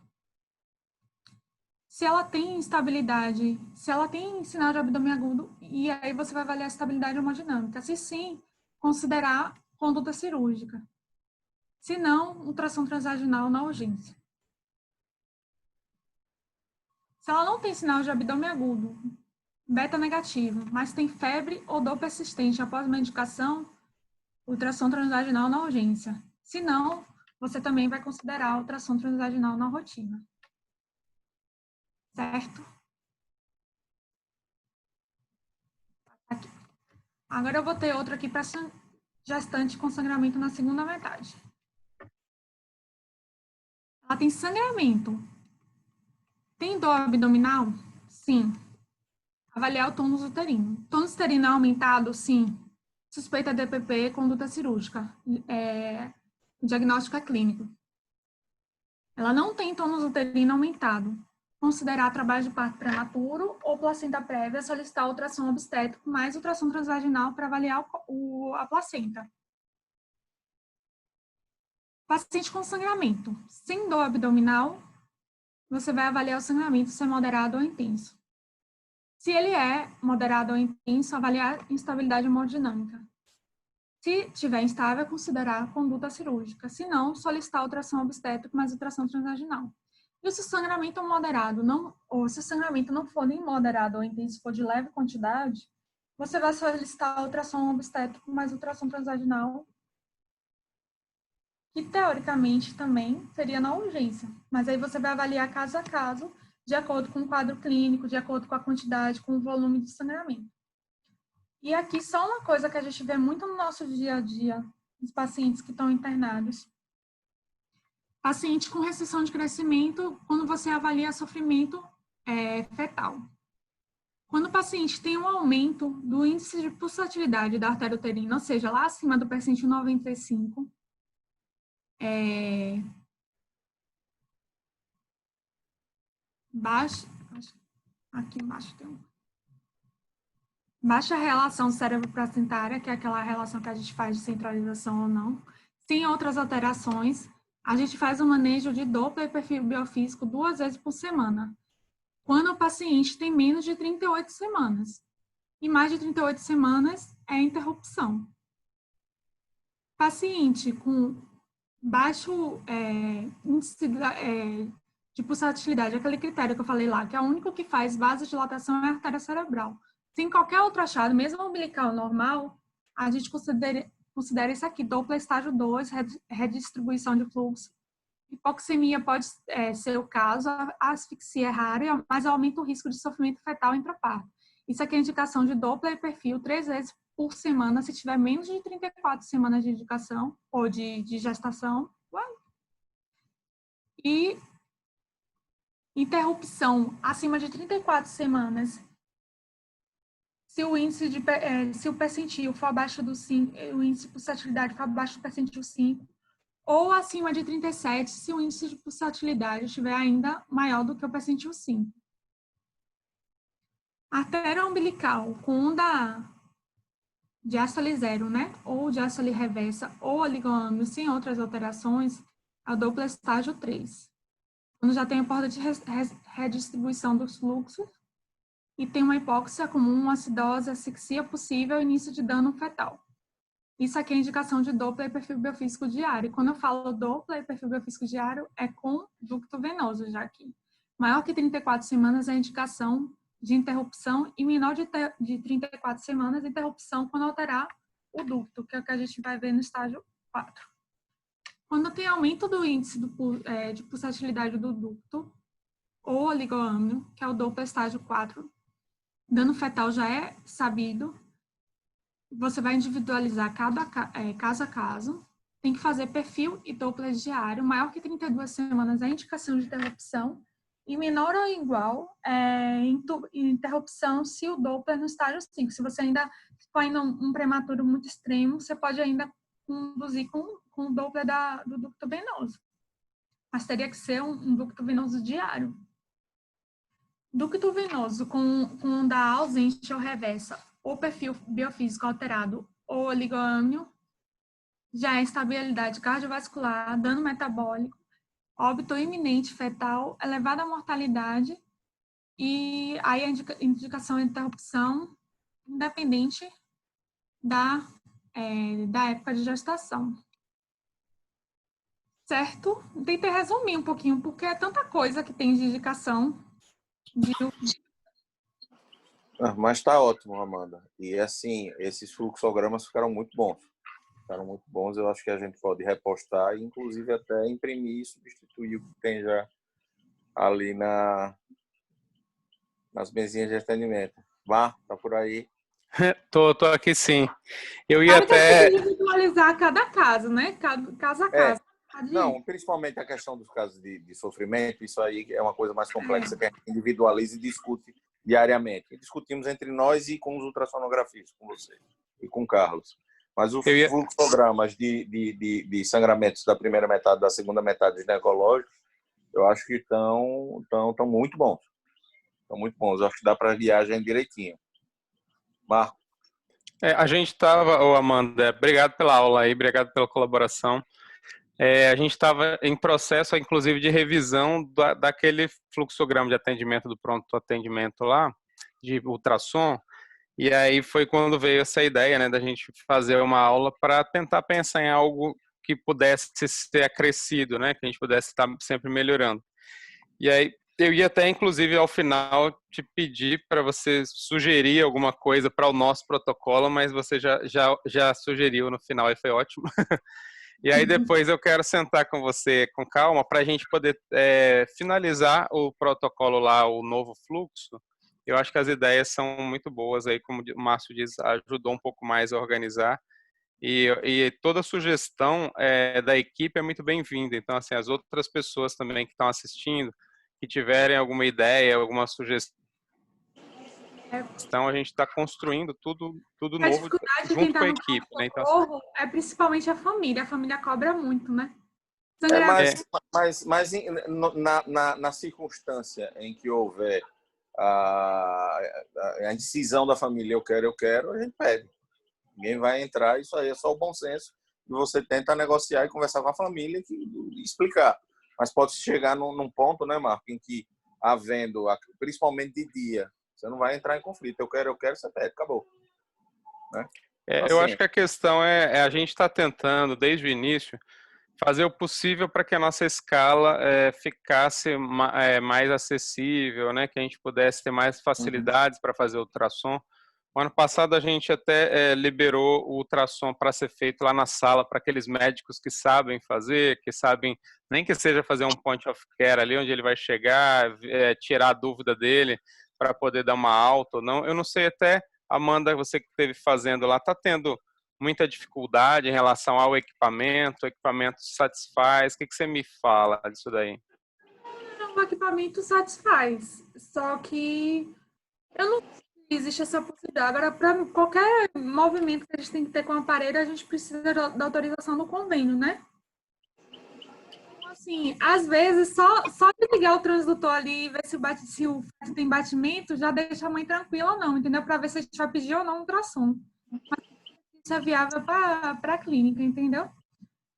Se ela tem instabilidade, se ela tem sinal de abdômen agudo, e aí você vai avaliar a estabilidade hemodinâmica. Se sim, considerar conduta cirúrgica. Se não, ultrassom transvaginal na urgência. Se ela não tem sinal de abdômen agudo, beta negativo, mas tem febre ou dor persistente após uma indicação, ultrassom transvaginal na urgência. Se não, você também vai considerar ultrassom transvaginal na rotina. Certo? Aqui. Agora eu vou ter outro aqui para gestante com sangramento na segunda metade. Ela tem sangramento. Tem dor abdominal? Sim. Avaliar o tônus uterino. Tônus uterino é aumentado? Sim. Suspeita de DPP, conduta cirúrgica. Diagnóstico é clínico. Ela não tem tônus uterino aumentado. Considerar trabalho de parto prematuro ou placenta prévia, solicitar ultrassom obstétrico mais ultrassom transvaginal para avaliar a placenta. Paciente com sangramento. Sem dor abdominal, você vai avaliar o sangramento se é moderado ou intenso. Se ele é moderado ou intenso, avaliar instabilidade hemodinâmica. Se tiver instável, considerar conduta cirúrgica. Se não, solicitar ultrassom obstétrico mais ultrassom transvaginal. E se o sangramento é moderado, ou se o sangramento não for nem moderado ou intenso, for de leve quantidade, você vai solicitar ultrassom obstétrico mais ultrassom transvaginal, que teoricamente também seria na urgência. Mas aí você vai avaliar caso a caso, de acordo com o quadro clínico, de acordo com a quantidade, com o volume de sangramento. E aqui só uma coisa que a gente vê muito no nosso dia a dia, os pacientes que estão internados. Paciente com restrição de crescimento, quando você avalia sofrimento fetal. Quando o paciente tem um aumento do índice de pulsatilidade da artéria uterina, ou seja, lá acima do percentil 95, aqui embaixo tem baixa relação cérebro-placentária, que é aquela relação que a gente faz de centralização ou não, sem outras alterações, a gente faz o manejo de Doppler e perfil biofísico 2 vezes por semana, quando o paciente tem menos de 38 semanas. E mais de 38 semanas é interrupção. Paciente com baixo índice de pulsatilidade, aquele critério que eu falei lá, que é o único que faz vasodilatação é a artéria cerebral. Sem qualquer outro achado, mesmo umbilical normal, a gente considera isso aqui, Doppler estágio 2, redistribuição de fluxo. Hipoxemia pode ser o caso, a asfixia é rara, mas aumenta o risco de sofrimento fetal intraparto. Isso aqui é indicação de Doppler e perfil 3 vezes por semana, se tiver menos de 34 semanas de indicação ou de gestação. E interrupção acima de 34 semanas, se o índice se o percentil for abaixo do 5, o índice de pulsatilidade for abaixo do percentil 5, ou acima de 37, se o índice de pulsatilidade estiver ainda maior do que o percentil 5. Artéria umbilical com onda diástole zero, né? Ou diástole reversa, ou oligoâmio sem outras alterações, é o Doppler estágio 3. Quando já tem a porta de redistribuição dos fluxos e tem uma hipóxia comum, acidose, asfixia possível, início de dano fetal. Isso aqui é indicação de Doppler e perfil biofísico diário. E quando eu falo Doppler e perfil biofísico diário, é com ducto venoso já aqui. Maior que 34 semanas é a indicação de interrupção e menor de 34 semanas, interrupção quando alterar o ducto, que é o que a gente vai ver no estágio 4. Quando tem aumento do índice de pulsatilidade do ducto, ou oligôamnio, que é o Doppler estágio 4. Dano fetal já é sabido. Você vai individualizar caso a caso. Tem que fazer perfil e Doppler diário. Maior que 32 semanas é indicação de interrupção. E menor ou igual é interrupção se o Doppler no estágio 5. Se você ainda for ainda um prematuro muito extremo, você pode ainda conduzir com o Doppler do ducto venoso. Mas teria que ser um ducto venoso diário. Ducto venoso com da ausente ou reversa, ou perfil biofísico alterado ou oligôamnio, já é estabilidade cardiovascular, dano metabólico, óbito iminente fetal, elevada mortalidade, e aí a indicação de interrupção independente da época de gestação. Certo? Tentei resumir um pouquinho, porque é tanta coisa que tem de indicação. Mas está ótimo, Amanda. E assim, esses fluxogramas ficaram muito bons. Eu acho que a gente pode repostar e, inclusive, até imprimir e substituir o que tem já ali nas mesinhas de atendimento. Vá, tá por aí. Tô aqui sim. Eu ia Claro que até... tem que individualizar cada caso, né? Caso a caso. Não, principalmente a questão dos casos de sofrimento, isso aí é uma coisa mais complexa que a gente individualiza e discute diariamente. E discutimos entre nós e com os ultrassonografistas, com você e com o Carlos. Mas os fluxogramas de sangramentos da primeira metade, da segunda metade ginecológicos, eu acho que estão muito bons. Estão muito bons. Eu acho que dá para viagem direitinho. Marco. A gente estava, Amanda, obrigado pela aula aí, obrigado pela colaboração. A gente estava em processo, inclusive, de revisão daquele fluxograma de atendimento do pronto atendimento lá, de ultrassom, e aí foi quando veio essa ideia, né, da gente fazer uma aula para tentar pensar em algo que pudesse ser acrescido, né, que a gente pudesse estar sempre melhorando. E aí eu ia até, inclusive, ao final, te pedir para você sugerir alguma coisa para o nosso protocolo, mas você já sugeriu no final e foi ótimo. E aí depois eu quero sentar com você com calma para a gente poder finalizar o protocolo lá, o novo fluxo. Eu acho que as ideias são muito boas aí, como o Márcio diz, ajudou um pouco mais a organizar. E toda sugestão da equipe é muito bem-vinda. Então, assim, as outras pessoas também que estão assistindo, que tiverem alguma ideia, alguma sugestão, a gente está construindo tudo novo junto com a equipe, né? Então, é principalmente a família cobra muito, né? Mas na circunstância em que houver a incisão da família, eu quero, a gente pede. Ninguém vai entrar, isso aí é só o bom senso. E você tenta negociar e conversar com a família e explicar. Mas pode chegar num ponto, né, Marco, em que havendo, principalmente de dia, você não vai entrar em conflito. Eu quero, você pede, acabou. Né? Eu acho que a questão a gente está tentando, desde o início, fazer o possível para que a nossa escala ficasse mais acessível, né? Que a gente pudesse ter mais facilidades para fazer o ultrassom. O ano passado a gente até liberou o ultrassom para ser feito lá na sala para aqueles médicos que sabem fazer, que sabem, nem que seja fazer um point of care ali onde ele vai chegar, tirar a dúvida dele para poder dar uma alta ou não. Eu não sei até, Amanda, você que esteve fazendo lá, está tendo muita dificuldade em relação ao equipamento? O equipamento satisfaz? O que você me fala disso daí? O equipamento satisfaz, só que eu não sei se existe essa possibilidade. Agora, para qualquer movimento que a gente tem que ter com o aparelho, a gente precisa da autorização do convênio, né? Então, assim, às vezes, só de ligar o transdutor ali e ver se o feto tem batimento, já deixa a mãe tranquila ou não, entendeu? Para ver se a gente vai pedir ou não um ultrassom. Mas isso é viável para a clínica, entendeu?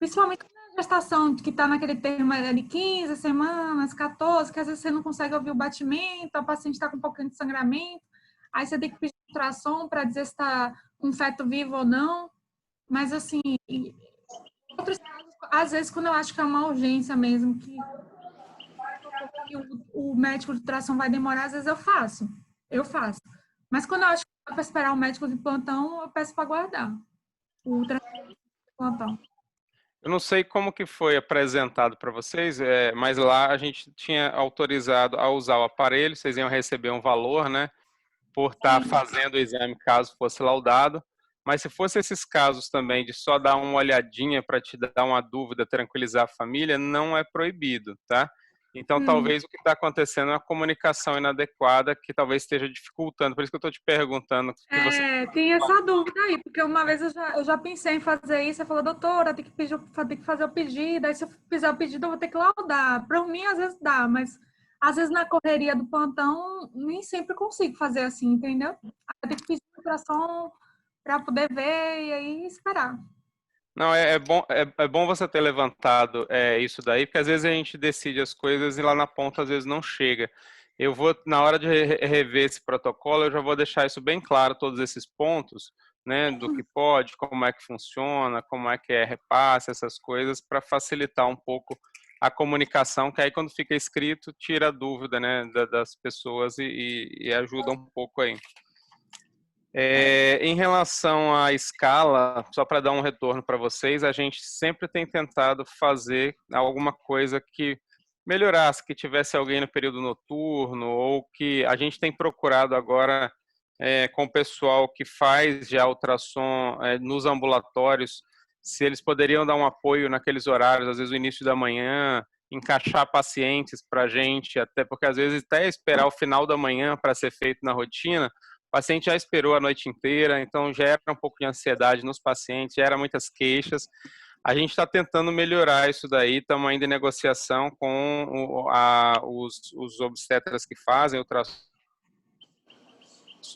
Principalmente na gestação, que está naquele termo de 15 semanas, 14, que às vezes você não consegue ouvir o batimento, o paciente está com um pouquinho de sangramento, aí você tem que pedir ultrassom para dizer se está um feto vivo ou não. Mas, assim, outros casos, às vezes, quando eu acho que é uma urgência mesmo, que o médico de ultrassom vai demorar, às vezes eu faço. Mas quando eu acho que dá para esperar o médico de plantão, eu peço para guardar o ultrassom de plantão. Eu não sei como que foi apresentado para vocês, mas lá a gente tinha autorizado a usar o aparelho, vocês iam receber um valor, né, por estar fazendo o exame caso fosse laudado. Mas se fosse esses casos também de só dar uma olhadinha para te dar uma dúvida, tranquilizar a família, não é proibido, tá? Então, talvez o que está acontecendo é uma comunicação inadequada que talvez esteja dificultando. Por isso que eu estou te perguntando se você... Tem essa dúvida aí, porque uma vez eu já pensei em fazer isso, você falou, doutora, tem que fazer o pedido, aí se eu fizer o pedido eu vou ter que laudar. Para mim, às vezes dá, mas às vezes na correria do plantão, nem sempre consigo fazer assim, entendeu? Aí eu tenho que pedir ultrassom para poder ver e aí esperar. Não, é bom você ter levantado isso daí, porque às vezes a gente decide as coisas e lá na ponta às vezes não chega. Eu vou, na hora de rever esse protocolo, eu já vou deixar isso bem claro, todos esses pontos, né, do que pode, como é que funciona, como é que é repasse, essas coisas, para facilitar um pouco a comunicação, que aí quando fica escrito, tira a dúvida, né, das pessoas e ajuda um pouco aí. Em relação à escala, só para dar um retorno para vocês, a gente sempre tem tentado fazer alguma coisa que melhorasse, que tivesse alguém no período noturno, ou que a gente tem procurado agora com o pessoal que faz já ultrassom nos ambulatórios, se eles poderiam dar um apoio naqueles horários, às vezes o início da manhã, encaixar pacientes para a gente, até porque às vezes até esperar o final da manhã para ser feito na rotina, o paciente já esperou a noite inteira, então gera um pouco de ansiedade nos pacientes, gera muitas queixas. A gente está tentando melhorar isso daí, estamos ainda em negociação com os obstetras que fazem ultrassom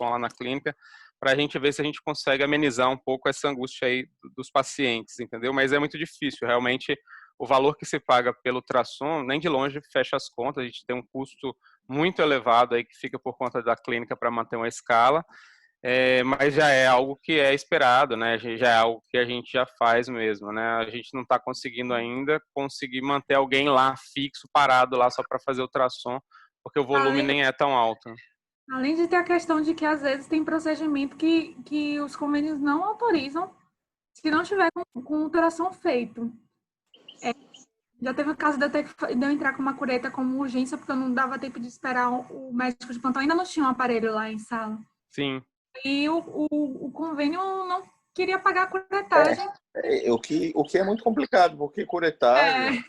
lá na clínica, para a gente ver se a gente consegue amenizar um pouco essa angústia aí dos pacientes, entendeu? Mas é muito difícil, realmente o valor que se paga pelo ultrassom, nem de longe fecha as contas, a gente tem um custo muito elevado aí que fica por conta da clínica para manter uma escala, mas já é algo que é esperado, né? Já é algo que a gente já faz mesmo, né? A gente não está conseguindo ainda conseguir manter alguém lá fixo, parado lá só para fazer ultrassom, porque o volume nem é tão alto. Além de ter a questão de que às vezes tem procedimento que os convênios não autorizam se não tiver com ultrassom feito. Já teve o caso de eu entrar com uma cureta como urgência, porque eu não dava tempo de esperar o médico de plantão. Ainda não tinha um aparelho lá em sala. Sim. E o convênio não queria pagar a curetagem. O que é muito complicado, porque curetagem,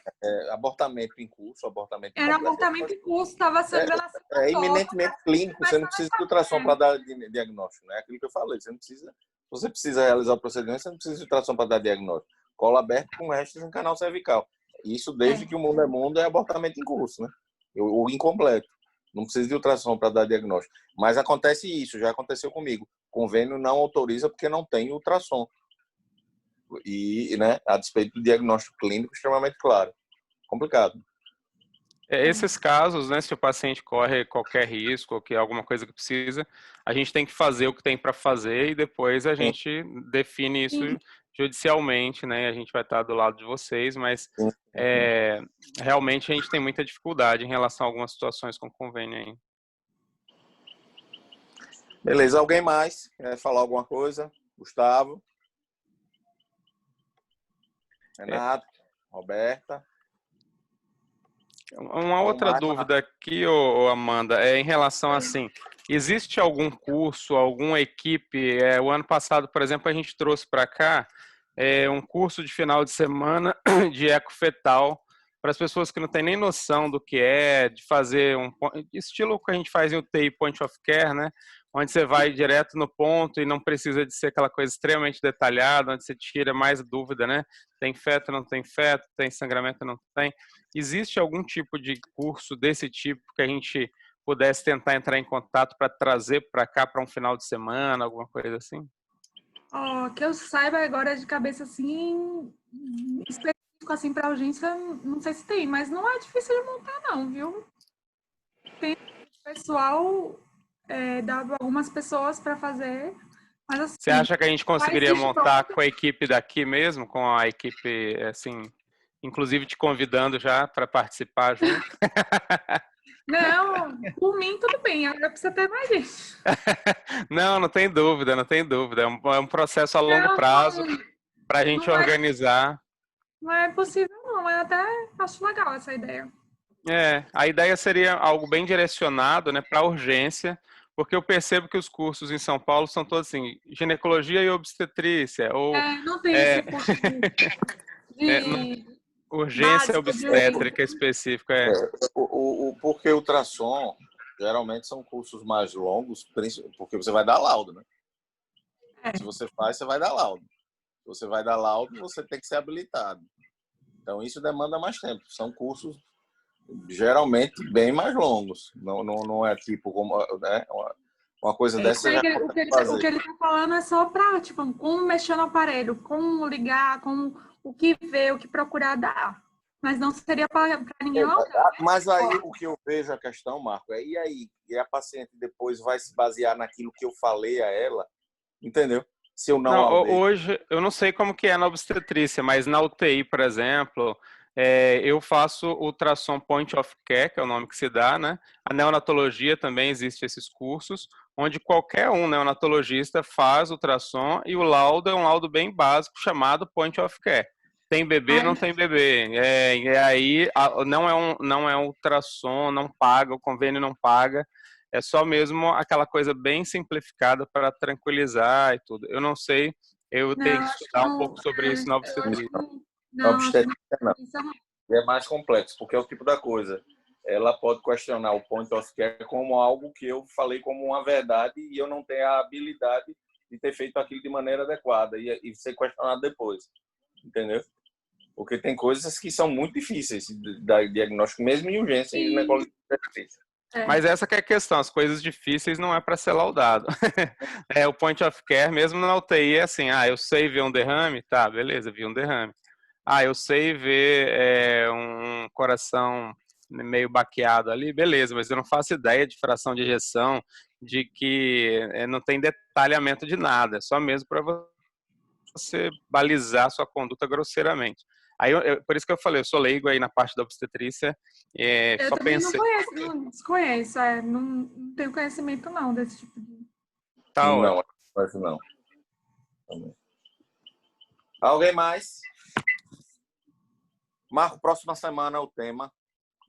abortamento em curso, abortamento em Era abortamento em curso, estava sangrando assim. É eminentemente clínico, você não precisa de ultrassom para dar diagnóstico, né? Aquilo que eu falei, você precisa realizar o procedimento, você não precisa de ultrassom para dar diagnóstico. Colo aberto com restos em canal cervical. Isso desde que o mundo é mundo é abortamento em curso, né? Ou incompleto. Não precisa de ultrassom para dar diagnóstico. Mas acontece isso, já aconteceu comigo. O convênio não autoriza porque não tem ultrassom. E, né, a despeito do diagnóstico clínico extremamente claro. Complicado. Esses casos, né, se o paciente corre qualquer risco ou que alguma coisa que precisa, a gente tem que fazer o que tem para fazer e depois a gente define isso judicialmente, né? A gente vai estar do lado de vocês, mas realmente a gente tem muita dificuldade em relação a algumas situações com convênio aí. Beleza, alguém mais quer falar alguma coisa? Gustavo? Renato? Roberta? Uma outra dúvida aqui, Amanda, é em relação assim, existe algum curso, alguma equipe, o ano passado, por exemplo, a gente trouxe para cá um curso de final de semana de ecofetal para as pessoas que não têm nem noção do que de fazer um estilo que a gente faz em UTI Point of Care, né? Onde você vai direto no ponto e não precisa de ser aquela coisa extremamente detalhada, onde você tira mais dúvida, né? Tem feto, não tem feto, tem sangramento, não tem. Existe algum tipo de curso desse tipo que a gente pudesse tentar entrar em contato para trazer para cá para um final de semana, alguma coisa assim? Que eu saiba agora de cabeça assim, específico assim para urgência, não sei se tem, mas não é difícil de montar não, viu? Tem pessoal, dado algumas pessoas para fazer, mas assim, você acha que a gente conseguiria montar com a equipe daqui mesmo, com a equipe assim, inclusive te convidando já para participar junto? Não, por mim tudo bem, agora precisa ter mais gente. Não tem dúvida, não tem dúvida. É um processo a longo prazo para a gente organizar. Não é possível, não, mas até acho legal essa ideia. A ideia seria algo bem direcionado, né, para urgência, porque eu percebo que os cursos em São Paulo são todos assim, ginecologia e obstetrícia, ou Não tem é, esse curso de urgência básico de... obstétrica específica. Porque ultrassom, geralmente são cursos mais longos, porque você vai dar laudo, né? Se você faz, você vai dar laudo. Se você vai dar laudo, você tem que ser habilitado. Então, isso demanda mais tempo. São cursos geralmente bem mais longos. Não é tipo como, né? Uma coisa dessa você já consegue fazer. O que ele está falando é só para, tipo, como mexer no aparelho, como ligar, como o que ver, o que procurar dar. Mas não seria para ninguém local. Mas aí o que eu vejo a questão, Marco, e aí? E a paciente depois vai se basear naquilo que eu falei a ela, entendeu? Se eu não Não, laudei. hoje, eu não sei como que é na obstetrícia, mas na UTI, por exemplo, eu faço ultrassom point of care, que é o nome que se dá, né? A neonatologia também existe esses cursos, onde qualquer neonatologista faz ultrassom e o laudo é um laudo bem básico chamado point of care. Tem bebê, não tem bebê. E aí não é um ultrassom, não paga, o convênio não paga. É só mesmo aquela coisa bem simplificada para tranquilizar e tudo. Eu não sei, eu tenho que estudar um pouco sobre isso na obstetrícia. Na obstetrícia, não. É mais complexo, porque é o tipo da coisa. Ela pode questionar o point of care como algo que eu falei como uma verdade e eu não tenho a habilidade de ter feito aquilo de maneira adequada e ser questionado depois. Entendeu? Porque tem coisas que são muito difíceis de dar diagnóstico, mesmo em urgência e ginecologia obstetrícia. Mas essa que é a questão, as coisas difíceis não é para ser laudado. O point of care, mesmo na UTI, é assim, eu sei ver um derrame, tá, beleza, vi um derrame. Eu sei ver um coração meio baqueado ali, beleza, mas eu não faço ideia de fração de ejeção, de que não tem detalhamento de nada, é só mesmo para você balizar sua conduta grosseiramente. Aí, por isso que eu falei, eu sou leigo aí na parte da obstetrícia, Eu só também pensei. não desconheço, não tenho conhecimento não desse tipo de... Tá Não, ótimo. mas não. Alguém mais? Marco, próxima semana é o tema,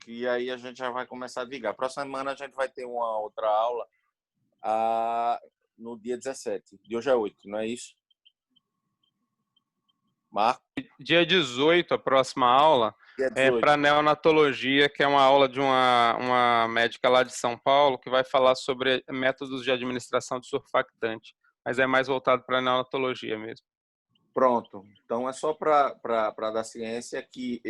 e aí a gente já vai começar a ligar. Próxima semana a gente vai ter uma outra aula no dia 17. De hoje é 8, não é isso? Marco? Dia 18, a próxima aula é para neonatologia, que é uma aula de uma médica lá de São Paulo, que vai falar sobre métodos de administração de surfactante, mas é mais voltado para neonatologia mesmo. Pronto. Então, é só para dar ciência que,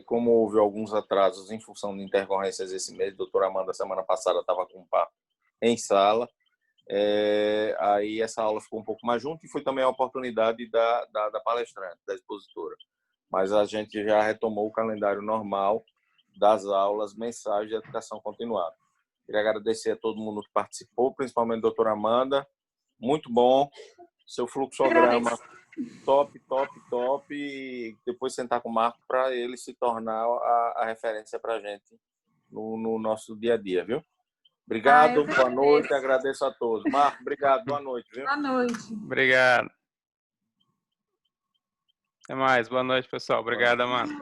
como houve alguns atrasos em função de intercorrências esse mês, a doutora Amanda, semana passada, estava com um papo em sala, aí essa aula ficou um pouco mais junto e foi também a oportunidade da palestrante, da expositora. Mas a gente já retomou o calendário normal das aulas mensais de educação continuada. Queria agradecer a todo mundo que participou, principalmente a doutora Amanda. Muito bom. Seu fluxograma top. E depois sentar com o Marco para ele se tornar a referência para a gente no nosso dia a dia, viu? Obrigado, boa noite, agradeço a todos. Marco, obrigado, boa noite, viu? Boa noite. Obrigado. Até mais, boa noite, pessoal. Obrigado, Amanda.